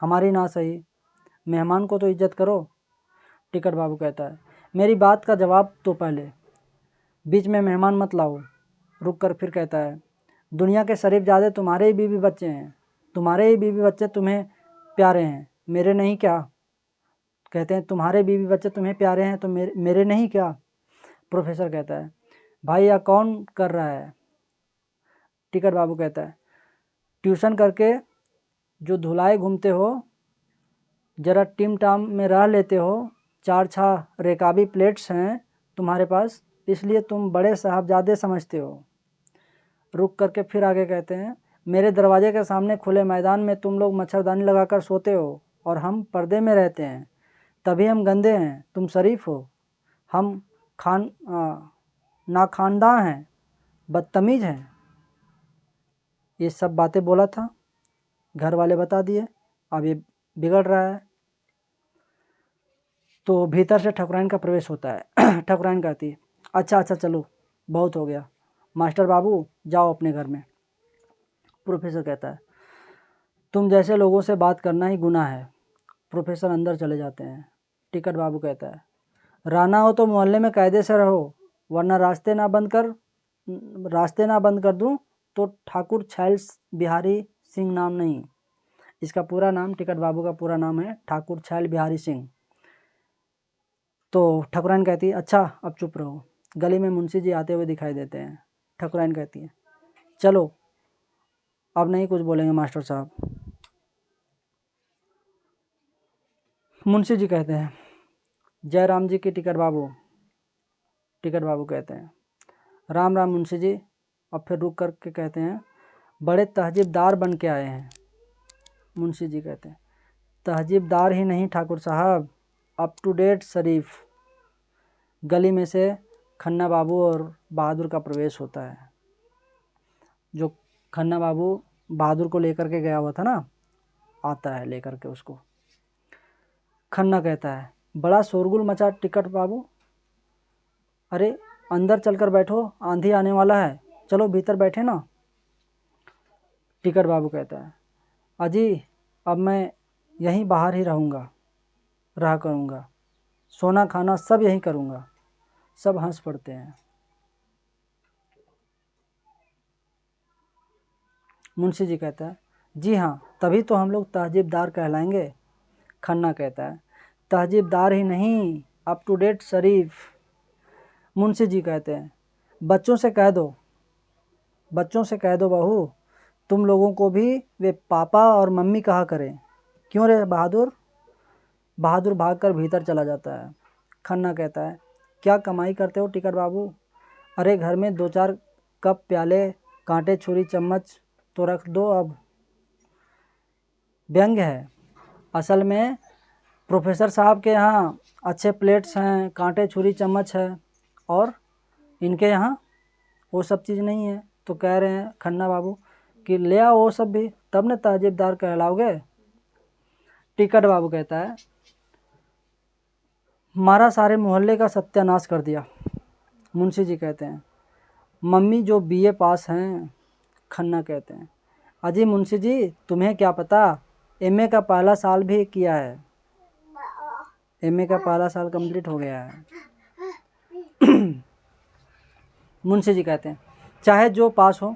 हमारी ना सही, मेहमान को तो इज्जत करो। टिकट बाबू कहता है मेरी बात का जवाब तो पहले, बीच में मेहमान मत लाओ। रुक कर फिर कहता है, दुनिया के शरीफजादे तुम्हारे ही बीवी बच्चे हैं, तुम्हारे ही बीवी बच्चे तुम्हें प्यारे हैं, मेरे नहीं क्या? कहते हैं तुम्हारे बीवी बच्चे तुम्हें प्यारे हैं तो मेरे नहीं क्या? प्रोफेसर कहता है, भाई यह कौन कर रहा है? टिकट बाबू कहता है, ट्यूशन करके जो धुलाए घूमते हो, ज़रा टिम टाम में रह लेते हो, 4-6 रेकाबी प्लेट्स हैं तुम्हारे पास, इसलिए तुम बड़े साहबजादे समझते हो। रुक करके फिर आगे कहते हैं, मेरे दरवाजे के सामने खुले मैदान में तुम लोग मच्छरदानी लगाकर सोते हो और हम पर्दे में रहते हैं, तभी हम गंदे हैं, तुम शरीफ हो। हम नाखानदां हैं, बदतमीज़ हैं। ये सब बातें बोला था, घर वाले बता दिए, अब ये बिगड़ रहा है। तो भीतर से ठकुराइन का प्रवेश होता है। ठकुराइन कहती है, अच्छा चलो बहुत हो गया, मास्टर बाबू जाओ अपने घर में। प्रोफेसर कहता है, तुम जैसे लोगों से बात करना ही गुनाह है। प्रोफेसर अंदर चले जाते हैं। टिकट बाबू कहता है, रहना हो तो मोहल्ले में कायदे से रहो, वरना रास्ते ना बंद कर दूं तो ठाकुर छैल बिहारी सिंह नाम नहीं। इसका पूरा नाम, टिकट बाबू का पूरा नाम है ठाकुर छैल बिहारी सिंह। तो ठकुराइन कहती है, अच्छा अब चुप रहो। गली में मुंशी जी आते हुए दिखाई देते हैं। ठकुराइन कहती है, चलो अब नहीं कुछ बोलेंगे मास्टर साहब। मुंशी जी कहते हैं, जय राम जी की टिकट बाबू। टिकट बाबू कहते हैं, राम राम मुंशी जी। अब फिर रुक करके कहते हैं, बड़े तहजीबदार बन के आए हैं। मुंशी जी कहते हैं, तहजीबदार ही नहीं ठाकुर साहब, अप टू डेट शरीफ। गली में से खन्ना बाबू और बहादुर का प्रवेश होता है। जो खन्ना बाबू बहादुर को लेकर के गया हुआ था ना, आता है लेकर के उसको। खन्ना कहता है, बड़ा शोरगुल मचा टिकट बाबू, अरे अंदर चलकर बैठो, आंधी आने वाला है, चलो भीतर बैठे ना। टिकट बाबू कहता है, अजी अब मैं यहीं बाहर ही रहा करूँगा, सोना खाना सब यहीं करूँगा। सब हंस पड़ते हैं। मुंशी जी कहता है, जी हाँ, तभी तो हम लोग तहजीबदार कहलाएंगे। खन्ना कहता है, तहजीबदार ही नहीं, अप टू डेट शरीफ। मुंशी जी कहते हैं, बच्चों से कह दो बहू, तुम लोगों को भी वे पापा और मम्मी कहा करें। क्यों रे बहादुर? बहादुर भागकर भीतर चला जाता है। खन्ना कहता है, क्या कमाई करते हो टिकट बाबू? अरे घर में 2-4 कप प्याले, कांटे छुरी चम्मच तो रख दो अब। व्यंग्य है। असल में प्रोफेसर साहब के यहाँ अच्छे प्लेट्स हैं, कांटे छुरी चम्मच है, और इनके यहाँ वो सब चीज़ नहीं है। तो कह रहे हैं खन्ना बाबू कि ले आओ वो सब भी, तब न तहजीबदार कहलाओगे। टिकट बाबू कहता है, मारा सारे मोहल्ले का सत्यानाश कर दिया। मुंशी जी कहते हैं, मम्मी जो बीए पास हैं। खन्ना कहते हैं, अजी मुंशी जी तुम्हें क्या पता, एमए का पहला साल भी किया है, एमए का पहला साल कंप्लीट हो गया है। मुंशी जी कहते हैं, चाहे जो पास हो,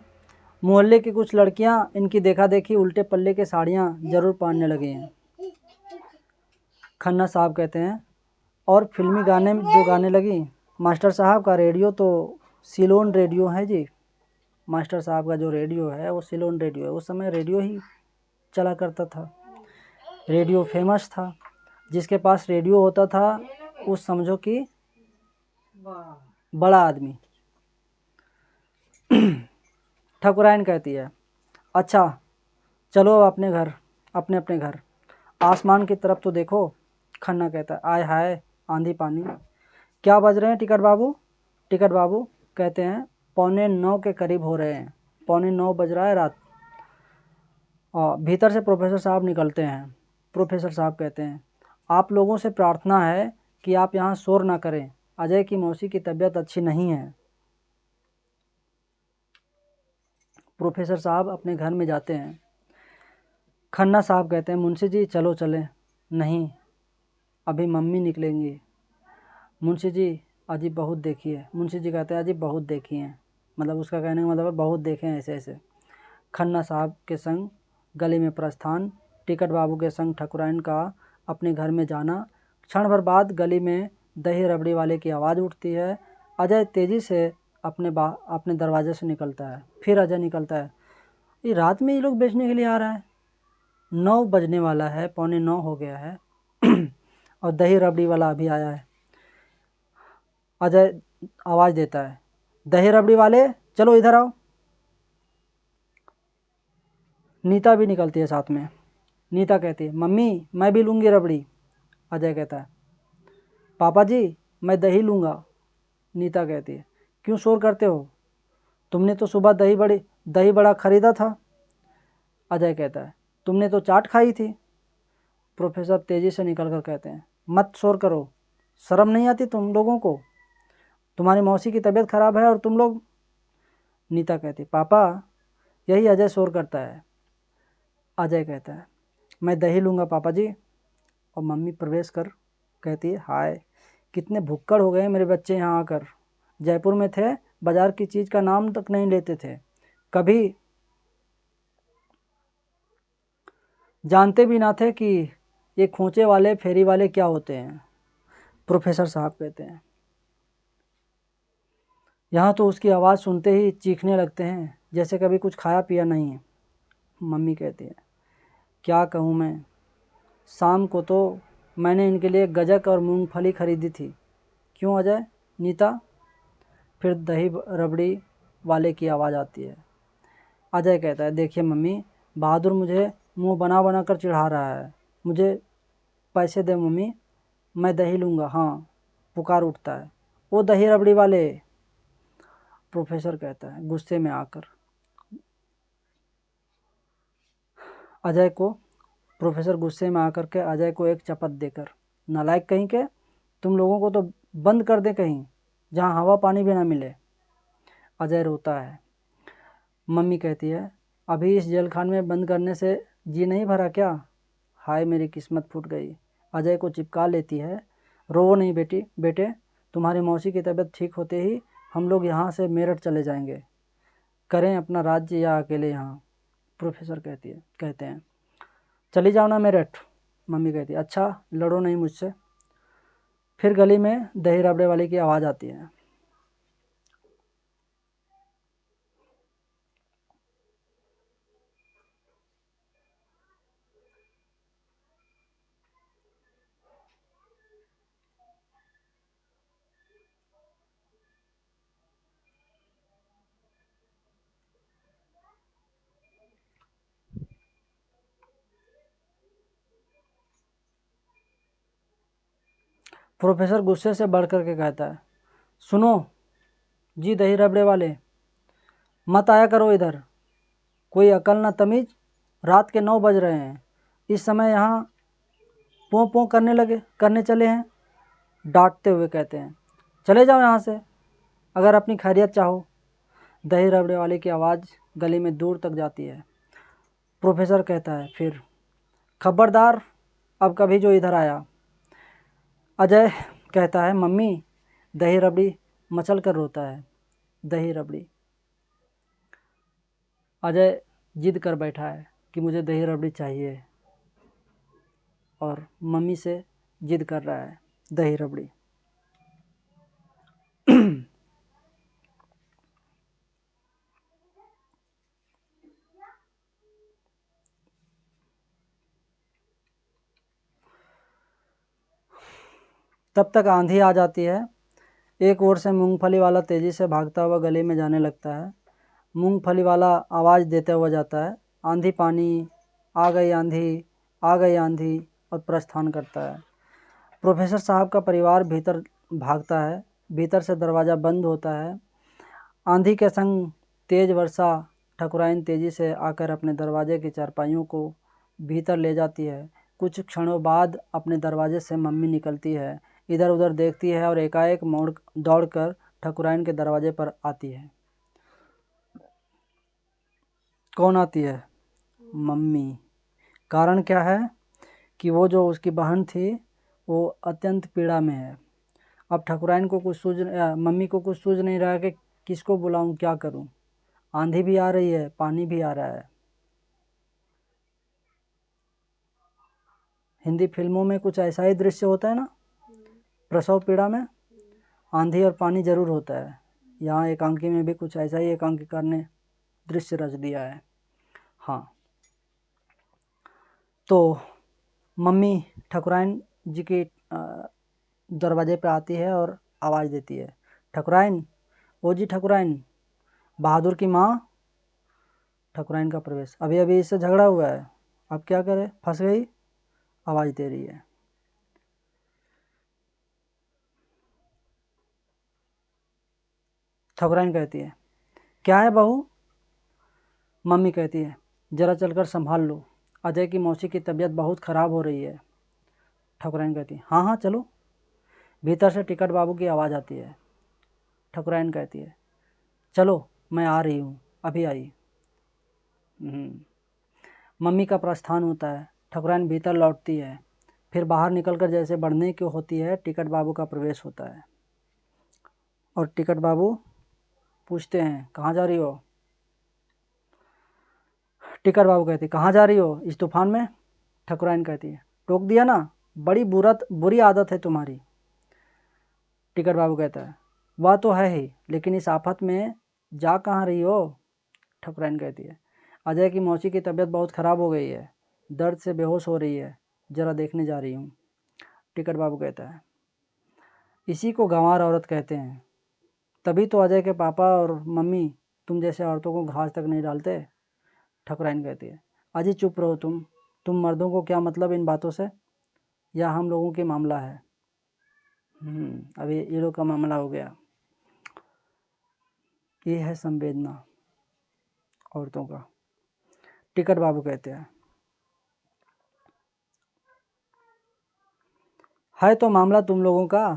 मोहल्ले की कुछ लड़कियां इनकी देखा देखी उल्टे पल्ले के साड़ियां जरूर पहनने लगी हैं। खन्ना साहब कहते हैं, और फिल्मी गाने जो गाने लगी, मास्टर साहब का रेडियो तो सिलोन रेडियो है जी। मास्टर साहब का जो रेडियो है वो सिलोन रेडियो है। उस समय रेडियो ही चला करता था, रेडियो फेमस था। जिसके पास रेडियो होता था उस समझो कि बड़ा आदमी। ठकुराइन कहती है, अच्छा चलो अपने अपने घर, आसमान की तरफ तो देखो। खन्ना कहता है, आय हाय आंधी पानी, क्या बज रहे हैं टिकट बाबू? टिकट बाबू कहते हैं, 8:45 के करीब हो रहे हैं, 8:45 बज रहा है रात। और भीतर से प्रोफेसर साहब निकलते हैं। प्रोफेसर साहब कहते हैं, आप लोगों से प्रार्थना है कि आप यहाँ शोर ना करें, अजय की मौसी की तबीयत अच्छी नहीं है। प्रोफेसर साहब अपने घर में जाते हैं। खन्ना साहब कहते हैं, मुंशी जी चलो चलें। नहीं, अभी मम्मी निकलेंगी। मुंशी जी अजी बहुत देखी है। मुंशी जी कहते हैं अजी बहुत देखी हैं, मतलब उसका कहने का मतलब है बहुत देखे हैं ऐसे ऐसे। खन्ना साहब के संग गली में प्रस्थान, टिकट बाबू के संग ठकुराइन का अपने घर में जाना। क्षण भर बाद गली में दही रबड़ी वाले की आवाज़ उठती है। अजय तेज़ी से अपने दरवाजे से निकलता है। फिर अजय निकलता है। ये रात में ये लोग बेचने के लिए आ रहा है, 9 बजने वाला है, 8:45 हो गया है और दही रबड़ी वाला अभी आया है। अजय आवाज़ देता है, दही रबड़ी वाले चलो इधर आओ। नीता भी निकलती है साथ में। नीता कहती है मम्मी मैं भी लूँगी रबड़ी। अजय कहता है पापा जी मैं दही लूँगा। नीता कहती है क्यों शोर करते हो, तुमने तो सुबह दही बड़ा खरीदा था। अजय कहता है तुमने तो चाट खाई थी। प्रोफेसर तेज़ी से निकल कर कहते हैं मत शोर करो, शर्म नहीं आती तुम लोगों को, तुम्हारी मौसी की तबीयत खराब है और तुम लोग। नीता कहती पापा यही अजय शोर करता है। अजय कहता है मैं दही लूँगा पापा जी। और मम्मी प्रवेश कर कहती है हाय कितने भुक्कड़ हो गए मेरे बच्चे यहाँ आकर। जयपुर में थे, बाज़ार की चीज़ का नाम तक नहीं लेते थे, कभी जानते भी ना थे कि ये खोंचे वाले फेरी वाले क्या होते हैं। प्रोफेसर साहब कहते हैं यहाँ तो उसकी आवाज़ सुनते ही चीखने लगते हैं जैसे कभी कुछ खाया पिया नहीं है। मम्मी कहती है क्या कहूँ मैं, शाम को तो मैंने इनके लिए गजक और मूंगफली खरीदी थी। क्यों अजय। नीता। फिर दही रबड़ी वाले की आवाज़ आती है। अजय कहता है देखिए मम्मी बहादुर मुझे मुंह बना बना कर चिढ़ा रहा है, मुझे पैसे दे मम्मी, मैं दही लूँगा। हाँ पुकार उठता है वो दही रबड़ी वाले। प्रोफेसर कहता है गुस्से में आकर अजय को प्रोफेसर गुस्से में आकर के अजय को एक चपत देकर नालायक कहीं के, तुम लोगों को तो बंद कर दे कहीं जहाँ हवा पानी भी ना मिले। अजय रोता है। मम्मी कहती है अभी इस जेलखाने में बंद करने से जी नहीं भरा क्या। हाय मेरी किस्मत फूट गई। अजय को चिपका लेती है। रो नहीं बेटे, तुम्हारी मौसी की तबीयत ठीक होते ही हम लोग यहाँ से मेरठ चले जाएंगे, करें अपना राज्य या अकेले यहाँ। प्रोफेसर कहते हैं चली जाओ ना मेरठ। मम्मी कहती है अच्छा लड़ो नहीं मुझसे। फिर गली में दही रबड़े वाले की आवाज़ आती है। प्रोफेसर गुस्से से बढ़ कर के कहता है सुनो जी दही रबड़े वाले, मत आया करो इधर, कोई अकल ना तमीज़, रात के 9 बज रहे हैं, इस समय यहाँ पों पों करने चले हैं। डांटते हुए कहते हैं चले जाओ यहाँ से अगर अपनी खैरियत चाहो। दही रबड़े वाले की आवाज़ गली में दूर तक जाती है। प्रोफेसर कहता है फिर खबरदार अब कभी जो इधर आया। अजय कहता है मम्मी दही रबड़ी मचल कर रोता है। दही रबड़ी। अजय जिद कर बैठा है कि मुझे दही रबड़ी चाहिए और मम्मी से जिद कर रहा है दही रबड़ी। तब तक आंधी आ जाती है। एक ओर से मूंगफली वाला तेज़ी से भागता हुआ गली में जाने लगता है। मूंगफली वाला आवाज़ देते हुआ जाता है आंधी पानी आ गई आंधी, आ गई आंधी, और प्रस्थान करता है। प्रोफेसर साहब का परिवार भीतर भागता है। भीतर से दरवाज़ा बंद होता है। आंधी के संग तेज़ वर्षा ठकुराइन तेज़ी से आकर अपने दरवाजे की चारपाइयों को भीतर ले जाती है। कुछ क्षणों बाद अपने दरवाजे से मम्मी निकलती है, इधर उधर देखती है और एकाएक दौड़कर ठकुराइन के दरवाजे पर आती है। कौन आती है। मम्मी। कारण क्या है कि वो जो उसकी बहन थी वो अत्यंत पीड़ा में है। अब ठकुराइन को कुछ मम्मी को कुछ सूझ नहीं रहा कि किसको बुलाऊं, क्या करूं। आंधी भी आ रही है, पानी भी आ रहा है। हिंदी फिल्मों में कुछ ऐसा ही दृश्य होता है ना, प्रसव पीड़ा में आंधी और पानी जरूर होता है। यहाँ एकांकी में भी कुछ ऐसा ही एकांकीकार ने दृश्य रच दिया है। हाँ, तो मम्मी ठकुराइन जी के दरवाजे पे आती है और आवाज़ देती है, ठकुराइन, ओ जी ठकुराइन, बहादुर की माँ। ठकुराइन का प्रवेश। अभी अभी इससे झगड़ा हुआ है, अब क्या करे, फंस गई, आवाज़ दे रही है। ठकुराइन कहती है, क्या है बहू। मम्मी कहती है, ज़रा चलकर संभाल लो, अजय की मौसी की तबीयत बहुत ख़राब हो रही है। ठकुराइन कहती है, हाँ हाँ चलो। भीतर से टिकट बाबू की आवाज़ आती है। ठकुराइन कहती है, चलो मैं आ रही हूँ, अभी आई। मम्मी का प्रस्थान होता है, ठकुराइन भीतर लौटती है, फिर बाहर निकलकर जैसे बढ़ने की होती है, टिकट बाबू का प्रवेश होता है। और टिकट बाबू पूछते हैं, कहाँ जा रही हो। टिकट बाबू कहती है, कहाँ जा रही हो इस तूफान में। ठकुराइन कहती है, टोक दिया ना, बड़ी बुरी आदत है तुम्हारी। टिकट बाबू कहता है, वह तो है ही, लेकिन इस आफत में जा कहाँ रही हो। ठकुराइन कहती है, अजय की मौसी की तबीयत बहुत ख़राब हो गई है, दर्द से बेहोश हो रही है, ज़रा देखने जा रही हूँ। टिकट बाबू कहता है, इसी को गंवार औरत कहते हैं, तभी तो अजय के पापा और मम्मी तुम जैसे औरतों को घास तक नहीं डालते। ठकुराइन कहती है, अजी चुप रहो तुम मर्दों को क्या मतलब इन बातों से, या हम लोगों की मामला है। अभी ये लोग का मामला हो गया। ये है संवेदना औरतों का। टिकट बाबू कहते हैं, है तो मामला तुम लोगों का,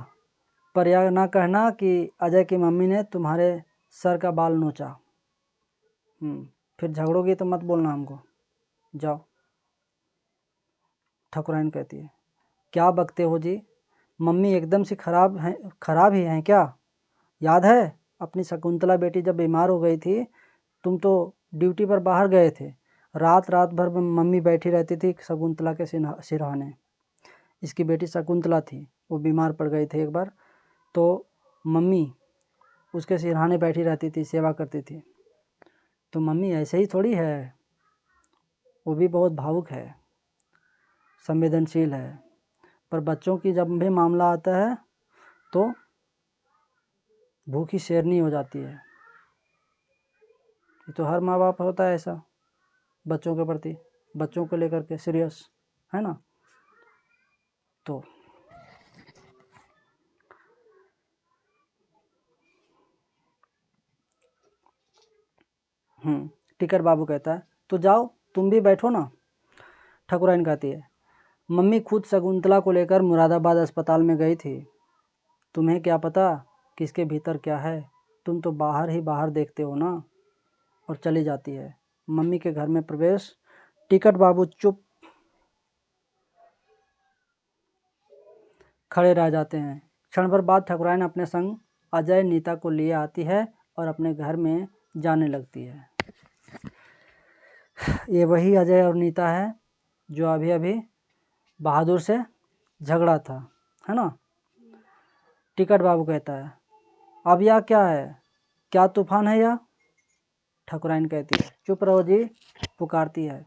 पर यह ना कहना कि अजय की मम्मी ने तुम्हारे सर का बाल नोचा। फिर झगड़ोगी तो मत बोलना हमको, जाओ। ठकुराइन कहती है, क्या बकते हो जी, मम्मी एकदम से खराब ही हैं क्या। याद है अपनी शकुंतला बेटी जब बीमार हो गई थी, तुम तो ड्यूटी पर बाहर गए थे, रात रात भर मम्मी बैठी रहती थी शकुंतला के सिरहाने। इसकी बेटी शकुंतला थी, वो बीमार पड़ गई थी एक बार, तो मम्मी उसके सिरहाने बैठी रहती थी, सेवा करती थी। तो मम्मी ऐसे ही थोड़ी है, वो भी बहुत भावुक है, संवेदनशील है, पर बच्चों की जब भी मामला आता है तो भूखी शेरनी हो जाती है। ये तो हर माँ बाप होता है ऐसा, बच्चों के प्रति, बच्चों को लेकर के सीरियस, है ना। तो टिकट बाबू कहता है, तो जाओ तुम भी बैठो ना। ठकुराइन कहती है, मम्मी खुद शकुंतला को लेकर मुरादाबाद अस्पताल में गई थी, तुम्हें क्या पता किसके भीतर क्या है, तुम तो बाहर ही बाहर देखते हो ना। और चली जाती है। मम्मी के घर में प्रवेश। टिकट बाबू चुप खड़े रह जाते हैं। क्षण भर बाद ठकुराइन अपने संग अजय नीता को लिए आती है और अपने घर में जाने लगती है। ये वही अजय और नीता है जो अभी अभी बहादुर से झगड़ा था, है ना। टिकट बाबू कहता है, अब यह क्या है, क्या तूफान है यह। ठकुराइन कहती है, चुप रहो जी। पुकारती है,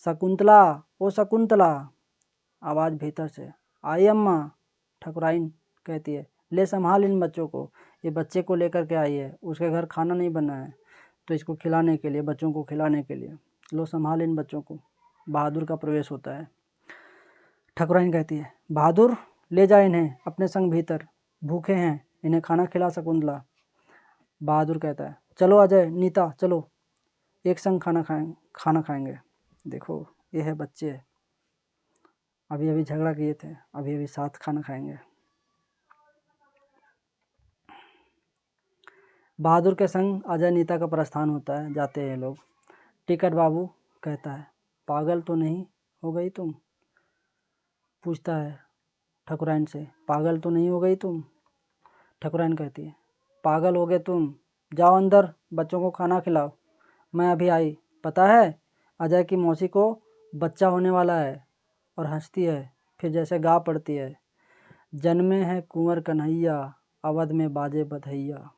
शकुंतला, ओ शकुंतला। आवाज़ भीतर से, आई अम्मा। ठकुराइन कहती है, ले संभाल इन बच्चों को, ये बच्चे को लेकर के आई है, उसके घर खाना नहीं बना है, तो इसको खिलाने के लिए, बच्चों को खिलाने के लिए, लो संभाल इन बच्चों को। बहादुर का प्रवेश होता है। ठकुराइन कहती है, बहादुर ले जा इन्हें अपने संग भीतर, भूखे हैं, इन्हें खाना खिला शकुंतला। बहादुर कहता है, चलो अजय नीता चलो, एक संग खाना खाएंगे। देखो ये है बच्चे, अभी अभी झगड़ा किए थे, अभी अभी साथ खाना खाएंगे। बहादुर के संग अजय नीता का प्रस्थान होता है, जाते हैं लोग। टिकट बाबू कहता है, पागल तो नहीं हो गई तुम। पूछता है ठकुराइन से, पागल तो नहीं हो गई तुम। ठकुराइन कहती है, पागल हो गए तुम, जाओ अंदर बच्चों को खाना खिलाओ, मैं अभी आई। पता है अजय की मौसी को बच्चा होने वाला है। और हंसती है, फिर जैसे गा पड़ती है, जन्मे हैं कुंवर कन्हैया, अवध में बाजे बधैया।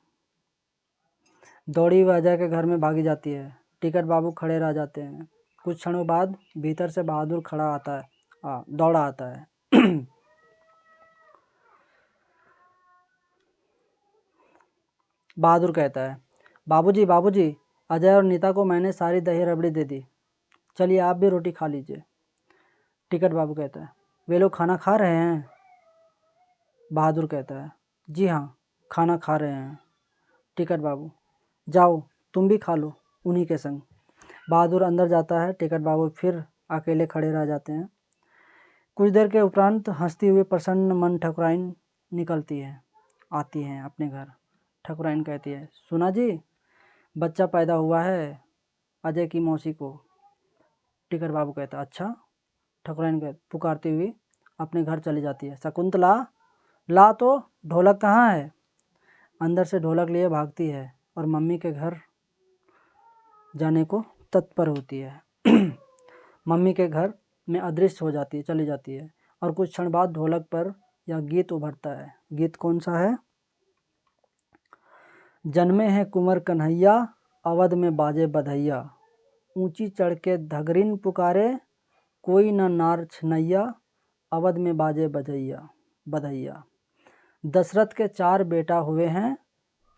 दौड़ी वह अजय के घर में भागी जाती है। टिकट बाबू खड़े रह जाते हैं। कुछ क्षणों बाद भीतर से बहादुर खड़ा आता है, दौड़ा आता है। बहादुर कहता है, बाबूजी बाबूजी, अजय और नीता को मैंने सारी दही रबड़ी दे दी, चलिए आप भी रोटी खा लीजिए। टिकट बाबू कहता है, वे लोग खाना खा रहे हैं? बहादुर कहता है, जी हाँ, खाना खा रहे हैं। टिकट बाबू, जाओ तुम भी खा लो उन्हीं के संग। बहादुर अंदर जाता है। टिकट बाबू फिर अकेले खड़े रह जाते हैं। कुछ देर के उपरांत हंसती हुई प्रसन्न मन ठकुराइन निकलती है, आती हैं अपने घर। ठकुराइन कहती है, सुना जी, बच्चा पैदा हुआ है अजय की मौसी को। टिकट बाबू कहता है, अच्छा। ठकुराइन पुकारती हुई अपने घर चली जाती है, शकुंतला ला तो ढोलक कहाँ है? अंदर से ढोलक लिए भागती है और मम्मी के घर जाने को तत्पर होती है। मम्मी के घर में अदृश्य हो जाती है, चली जाती है। और कुछ क्षण बाद ढोलक पर यह गीत उभरता है। गीत कौन सा है? जन्मे हैं कुंवर कन्हैया, अवध में बाजे बधैया, ऊंची चढ़ के धगरिन पुकारे, कोई न नार छनैया, अवध में बाजे बधैया बधैया। दशरथ के 4 बेटा हुए हैं,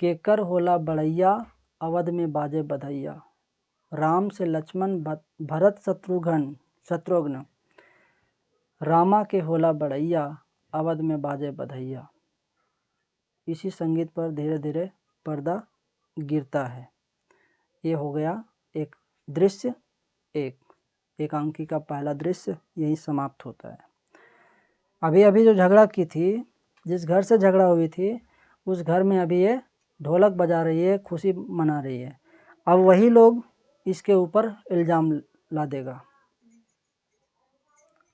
केकर होला बड़ैया, अवध में बाजे बधैया। राम से लक्ष्मण भरत शत्रुघ्न, रामा के होला बड़ैया, अवध में बाजे बधैया। इसी संगीत पर धीरे धीरे पर्दा गिरता है। ये हो गया एक दृश्य, एक एकांकी का पहला दृश्य यही समाप्त होता है। अभी अभी जो झगड़ा की थी, जिस घर से झगड़ा हुई थी, उस घर में अभी ये ढोलक बजा रही है, खुशी मना रही है। अब वही लोग इसके ऊपर इल्ज़ाम ला देगा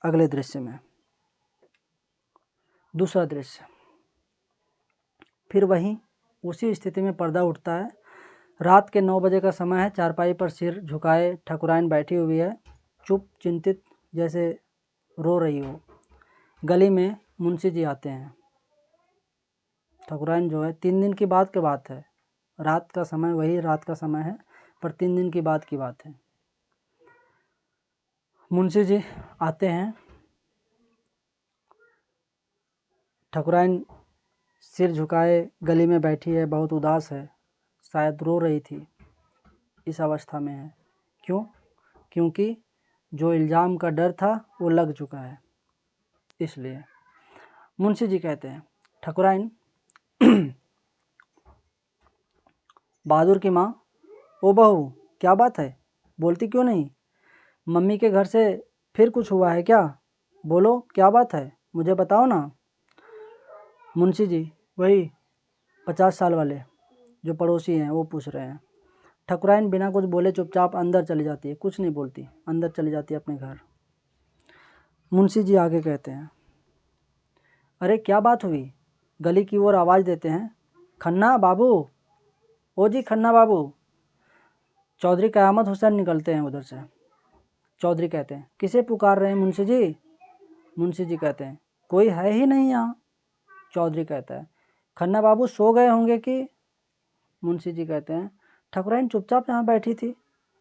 अगले दृश्य में। दूसरा दृश्य, फिर वहीं उसी स्थिति में पर्दा उठता है। रात के 9 बजे का समय है। चारपाई पर सिर झुकाए ठकुराइन बैठी हुई है, चुप चिंतित, जैसे रो रही हो। गली में मुंशी जी आते हैं। ठकुराइन जो है, 3 दिन की बात है, रात का समय वही रात का समय है, पर 3 दिन की बात है। मुंशी जी आते हैं। ठकुराइन सिर झुकाए गली में बैठी है, बहुत उदास है, शायद रो रही थी, इस अवस्था में है। क्यों? क्योंकि जो इल्ज़ाम का डर था वो लग चुका है, इसलिए। मुंशी जी कहते हैं, ठकुराइन, बहादुर की माँ, ओ बहू, क्या बात है, बोलती क्यों नहीं? मम्मी के घर से फिर कुछ हुआ है क्या? बोलो, क्या बात है, मुझे बताओ ना। मुंशी जी, वही 50 साल वाले जो पड़ोसी हैं वो पूछ रहे हैं। ठकुराइन बिना कुछ बोले चुपचाप अंदर चली जाती है, कुछ नहीं बोलती, अंदर चली जाती है अपने घर। मुंशी जी आगे कहते हैं, अरे क्या बात हुई? गली की ओर आवाज़ देते हैं, खन्ना बाबू, ओ जी खन्ना बाबू। चौधरी क़यामत हुसैन निकलते हैं उधर से। चौधरी कहते हैं, किसे पुकार रहे हैं मुंशी जी? मुंशी जी कहते हैं, कोई है ही नहीं यहाँ। चौधरी कहता है, खन्ना बाबू सो गए होंगे कि? मुंशी जी कहते हैं, ठकुराइन चुपचाप यहाँ बैठी थी,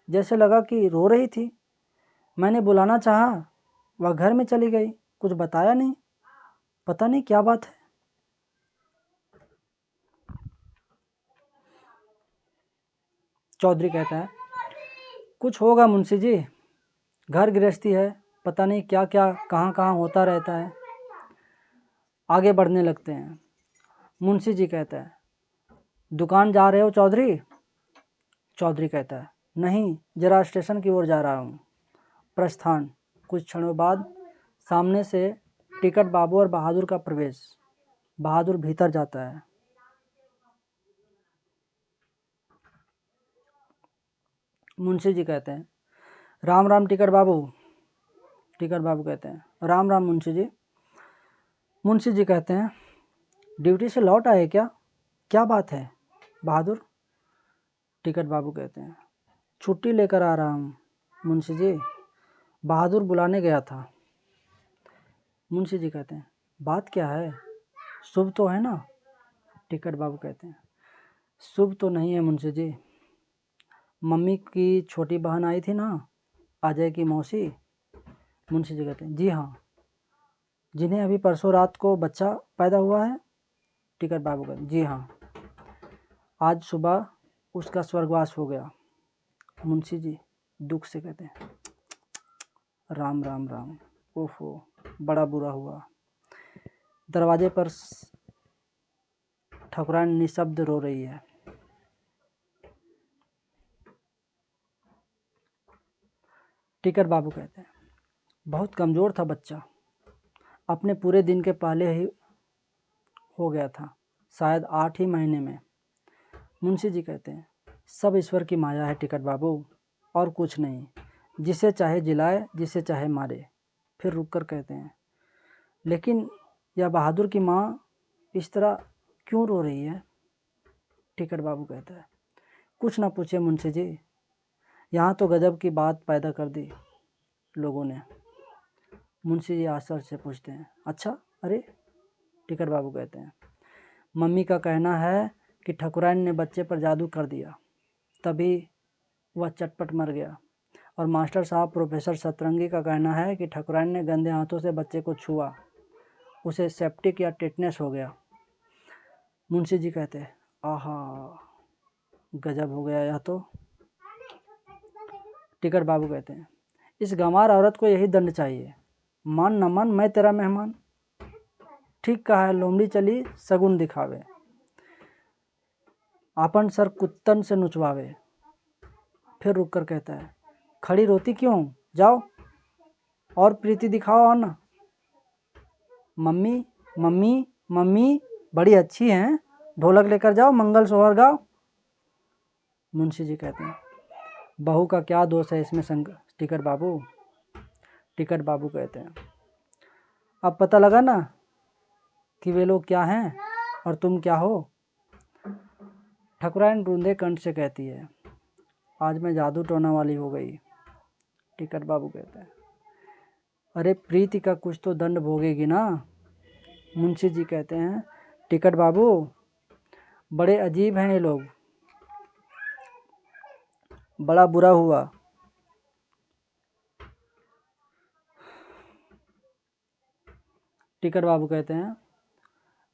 जैसे लगा कि रो रही थी। मैंने बुलाना चाहा, वह घर में चली गई, कुछ बताया नहीं, पता नहीं क्या बात है। चौधरी कहता है, कुछ होगा मुंशी जी, घर गृहस्थी है, पता नहीं क्या क्या कहाँ कहाँ होता रहता है। आगे बढ़ने लगते हैं। मुंशी जी कहता है, दुकान जा रहे हो चौधरी? चौधरी कहता है, नहीं, जरा स्टेशन की ओर जा रहा हूँ। प्रस्थान। कुछ क्षणों बाद सामने से टिकट बाबू और बहादुर का प्रवेश। बहादुर भीतर जाता है। मुंशी जी कहते हैं, राम राम टिकट बाबू। टिकट बाबू कहते हैं, राम राम मुंशी जी। मुंशी जी कहते हैं, ड्यूटी से लौट आए क्या? क्या बात है बहादुर? टिकट बाबू कहते हैं, छुट्टी लेकर आ रहा हूँ मुंशी जी, बहादुर बुलाने गया था। मुंशी जी कहते हैं, बात क्या है, शुभ तो है ना? टिकट बाबू कहते हैं, शुभ तो नहीं है मुंशी जी, मम्मी की छोटी बहन आई थी ना, अजय की मौसी। मुंशी जी कहते हैं, जी हाँ, जिन्हें अभी परसों रात को बच्चा पैदा हुआ है। टिकट बाबू कहते हैं, जी हाँ, आज सुबह उसका स्वर्गवास हो गया। मुंशी जी दुख से कहते हैं, राम राम राम, ओहो बड़ा बुरा हुआ। दरवाजे पर ठाकुरान निशब्द रो रही है। टिकट बाबू कहते हैं, बहुत कमज़ोर था बच्चा, अपने पूरे दिन के पहले ही हो गया था, शायद 8 ही महीने में। मुंशी जी कहते हैं, सब ईश्वर की माया है टिकट बाबू, और कुछ नहीं, जिसे चाहे जिलाए जिसे चाहे मारे। फिर रुककर कहते हैं, लेकिन यह बहादुर की माँ इस तरह क्यों रो रही है? टिकट बाबू कहता है, कुछ ना पूछे मुंशी जी, यहाँ तो गजब की बात पैदा कर दी लोगों ने। मुंशी जी आश्चर्य से पूछते हैं, अच्छा, अरे? टिकट बाबू कहते हैं, मम्मी का कहना है कि ठाकुराइन ने बच्चे पर जादू कर दिया, तभी वह चटपट मर गया। और मास्टर साहब प्रोफेसर सतरंगी का कहना है कि ठाकुराइन ने गंदे हाथों से बच्चे को छुआ, उसे सेप्टिक या टेटनेस हो गया। मुंशी जी कहते हैं, आहा, गजब हो गया यह तो। टिकट बाबू कहते हैं, इस गंवार औरत को यही दंड चाहिए, मान न मान मैं तेरा मेहमान। ठीक कहा है, लोमड़ी चली सगुन दिखावे, आपन सर कुत्तन से नुचवावे। फिर रुककर कहता है, खड़ी रोती क्यों, जाओ और प्रीति दिखाओ और ना। मम्मी मम्मी मम्मी बड़ी अच्छी हैं, ढोलक लेकर जाओ, मंगल सोहर गाओ। मुंशी जी कहते हैं, बहू का क्या दोष है इसमें टिकट बाबू? टिकट बाबू कहते हैं, अब पता लगा ना कि वे लोग क्या हैं और तुम क्या हो। ठाकुराइन रूंधे कंठ से कहती है, आज मैं जादू टोना वाली हो गई। टिकट बाबू कहते हैं, अरे प्रीति का कुछ तो दंड भोगेगी ना। मुंशी जी कहते हैं, टिकट बाबू बड़े अजीब हैं ये लोग, बड़ा बुरा हुआ। टिकट बाबू कहते हैं,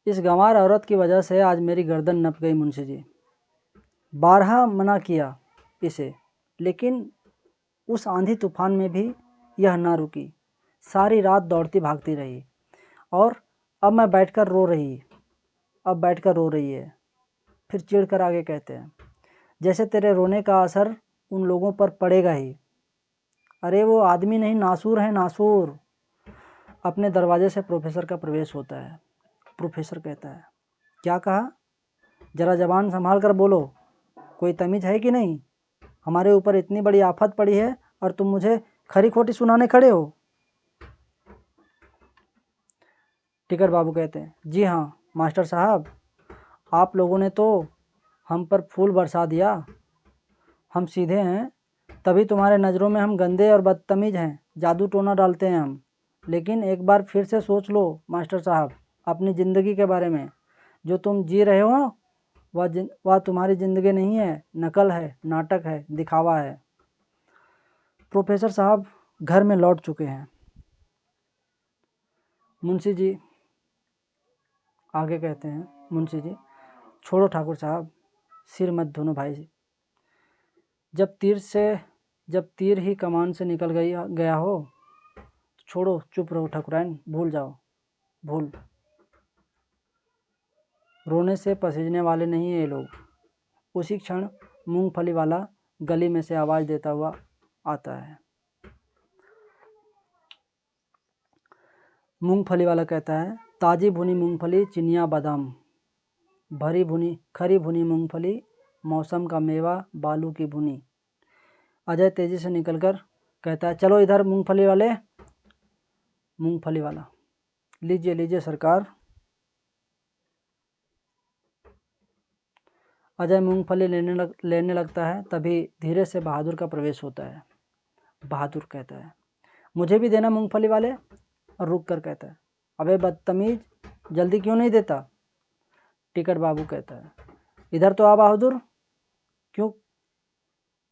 इस गंवार औरत की वजह से आज मेरी गर्दन नप गई मुंशी जी। 12 मना किया इसे, लेकिन उस आंधी तूफान में भी यह ना रुकी, सारी रात दौड़ती भागती रही, और अब बैठकर रो रही है। फिर चिढ़कर आगे कहते हैं, जैसे तेरे रोने का असर उन लोगों पर पड़ेगा ही। अरे वो आदमी नहीं, नासूर है, नासूर। अपने दरवाजे से प्रोफेसर का प्रवेश होता है। प्रोफेसर कहता है, क्या कहा, जरा जबान संभाल कर बोलो, कोई तमीज़ है कि नहीं? हमारे ऊपर इतनी बड़ी आफत पड़ी है और तुम मुझे खरी खोटी सुनाने खड़े हो। टिकट बाबू कहते हैं, जी हाँ मास्टर साहब, आप लोगों ने तो हम पर फूल बरसा दिया, हम सीधे हैं, तभी तुम्हारे नज़रों में हम गंदे और बदतमीज़ हैं, जादू टोना डालते हैं हम। लेकिन एक बार फिर से सोच लो मास्टर साहब, अपनी ज़िंदगी के बारे में। जो तुम जी रहे हो वह तुम्हारी ज़िंदगी नहीं है, नकल है, नाटक है, दिखावा है। प्रोफेसर साहब घर में लौट चुके हैं। मुंशी जी आगे कहते हैं, मुंशी जी, छोड़ो ठाकुर साहब, सिर मत धुनो भाई। जब तीर ही कमान से निकल गया हो तो छोड़ो, चुप रहो ठाकुराइन, भूल जाओ, भूल। रोने से पसीजने वाले नहीं है ये लोग। उसी क्षण मूंगफली वाला गली में से आवाज़ देता हुआ आता है। मूंगफली वाला कहता है, ताज़ी भुनी मूंगफली, चिनिया बादाम, खरी भुनी मूंगफली, मौसम का मेवा, बालू की भुनी। अजय तेजी से निकलकर कहता है, चलो इधर मूंगफली वाले। मूंगफली वाला, लीजिए लीजिए सरकार। अजय मूंगफली लेने लगता है, तभी धीरे से बहादुर का प्रवेश होता है। बहादुर कहता है, मुझे भी देना मूंगफली वाले। और रुक कर कहता है, अबे बदतमीज, जल्दी क्यों नहीं देता? टिकट बाबू कहता है, इधर तो आ बहादुर। क्यों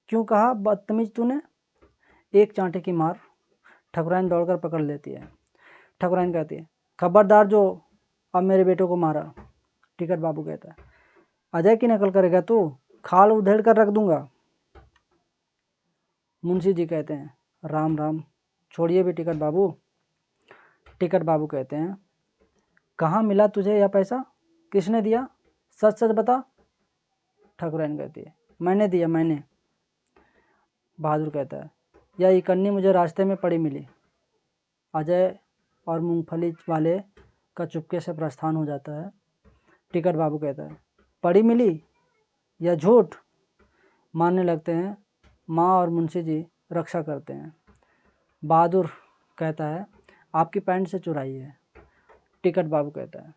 क्यों कहा बदतमीज तूने? एक चांटे की मार ठकुराइन दौड़कर पकड़ लेती है। ठकुराइन कहती है, खबरदार जो अब मेरे बेटे को मारा। टिकट बाबू कहता है, अजय की नकल करेगा तू, खाल उधेड़ कर रख दूंगा। मुंशी जी कहते हैं, राम राम, छोड़िए भी टिकट बाबू। टिकट बाबू कहते हैं, कहाँ मिला तुझे यह पैसा? किसने दिया? सच सच बता। ठकुराइन कहती है, मैंने दिया, मैंने। बहादुर कहता है, यह इकन्नी मुझे रास्ते में पड़ी मिली। अजय और मूंगफली वाले का चुपके से प्रस्थान हो जाता है। टिकट बाबू कहता है, पड़ी मिली या झूठ? मानने लगते हैं। माँ और मुंशी जी रक्षा करते हैं। बहादुर कहता है, आपकी पैंट से चुराई है। टिकट बाबू कहता है,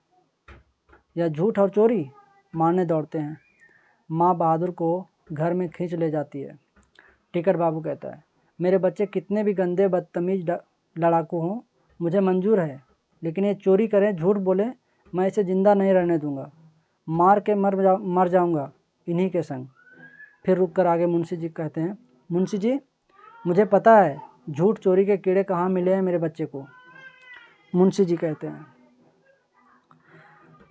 यह झूठ और चोरी? मारने दौड़ते हैं। माँ बहादुर को घर में खींच ले जाती है। टिकट बाबू कहता है, मेरे बच्चे कितने भी गंदे बदतमीज लड़ाकू हों, मुझे मंजूर है, लेकिन ये चोरी करें, झूठ बोले, मैं इसे ज़िंदा नहीं रहने दूंगा। मार के मर जाऊंगा इन्हीं के संग। फिर रुक कर आगे मुंशी जी कहते हैं, मुंशी जी, मुझे पता है झूठ चोरी के कीड़े कहाँ मिले हैं मेरे बच्चे को। मुंशी जी कहते हैं,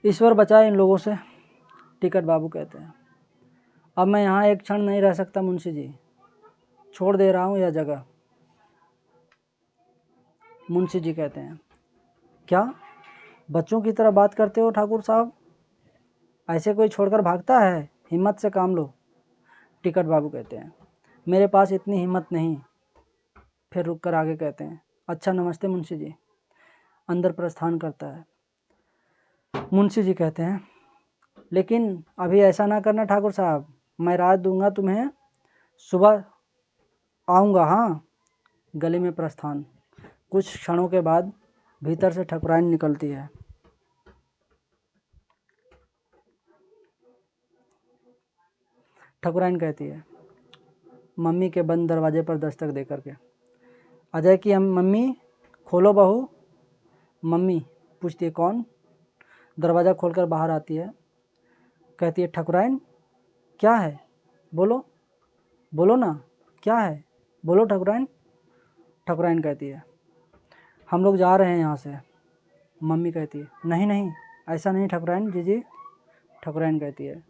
ईश्वर बचाए इन लोगों से। टिकट बाबू कहते हैं, अब मैं यहाँ एक क्षण नहीं रह सकता मुंशी जी, छोड़ दे रहा हूँ यह जगह। मुंशी जी कहते हैं, क्या बच्चों की तरह बात करते हो ठाकुर साहब? ऐसे कोई छोड़कर भागता है? हिम्मत से काम लो। टिकट बाबू कहते हैं, मेरे पास इतनी हिम्मत नहीं। फिर रुक कर आगे कहते हैं, अच्छा नमस्ते मुंशी जी। अंदर प्रस्थान करता है। मुंशी जी कहते हैं, लेकिन अभी ऐसा ना करना ठाकुर साहब, मैं रात दूंगा तुम्हें, सुबह आऊँगा। हाँ। गली में प्रस्थान। कुछ क्षणों के बाद भीतर से ठकुराइन निकलती है। ठकुराइन कहती है, मम्मी के बंद दरवाजे पर दस्तक दे करके, अजय की मम्मी, खोलो बहू। मम्मी पूछती है, कौन? दरवाज़ा खोलकर बाहर आती है। कहती है, ठकुराइन, क्या है? बोलो, बोलो ना, क्या है? बोलो ठकुराइन। ठकुराइन कहती है, हम लोग जा रहे हैं यहाँ से। मम्मी कहती है, नहीं नहीं, ऐसा नहीं ठकुराइन जी। ठकुराइन कहती है,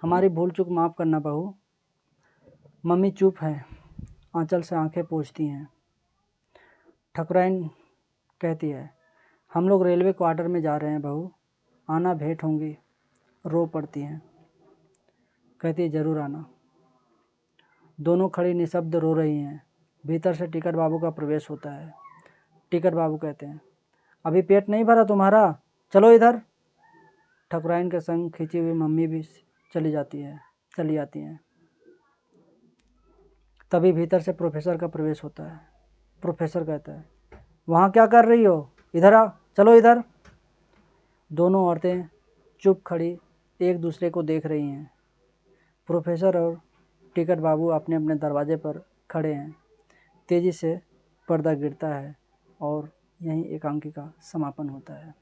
हमारी भूल चूक माफ़ करना बहू। मम्मी चुप है, आंचल से आंखें पोंछती हैं। ठकुराइन कहती है, हम लोग रेलवे क्वार्टर में जा रहे हैं बहू, आना, भेंट होंगी। रो पड़ती हैं। कहती है, ज़रूर आना। दोनों खड़ी निशब्द रो रही हैं। भीतर से टिकट बाबू का प्रवेश होता है। टिकट बाबू कहते हैं, अभी पेट नहीं भरा तुम्हारा, चलो इधर। ठकुराइन के संग खींची हुई मम्मी भी चली आती हैं। तभी भीतर से प्रोफेसर का प्रवेश होता है। प्रोफेसर कहता है, वहाँ क्या कर रही हो? इधर आ, चलो इधर। दोनों औरतें चुप खड़ी एक दूसरे को देख रही हैं। प्रोफेसर और टिकट बाबू अपने अपने दरवाजे पर खड़े हैं। तेज़ी से पर्दा गिरता है और यहीं एकांकी का समापन होता है।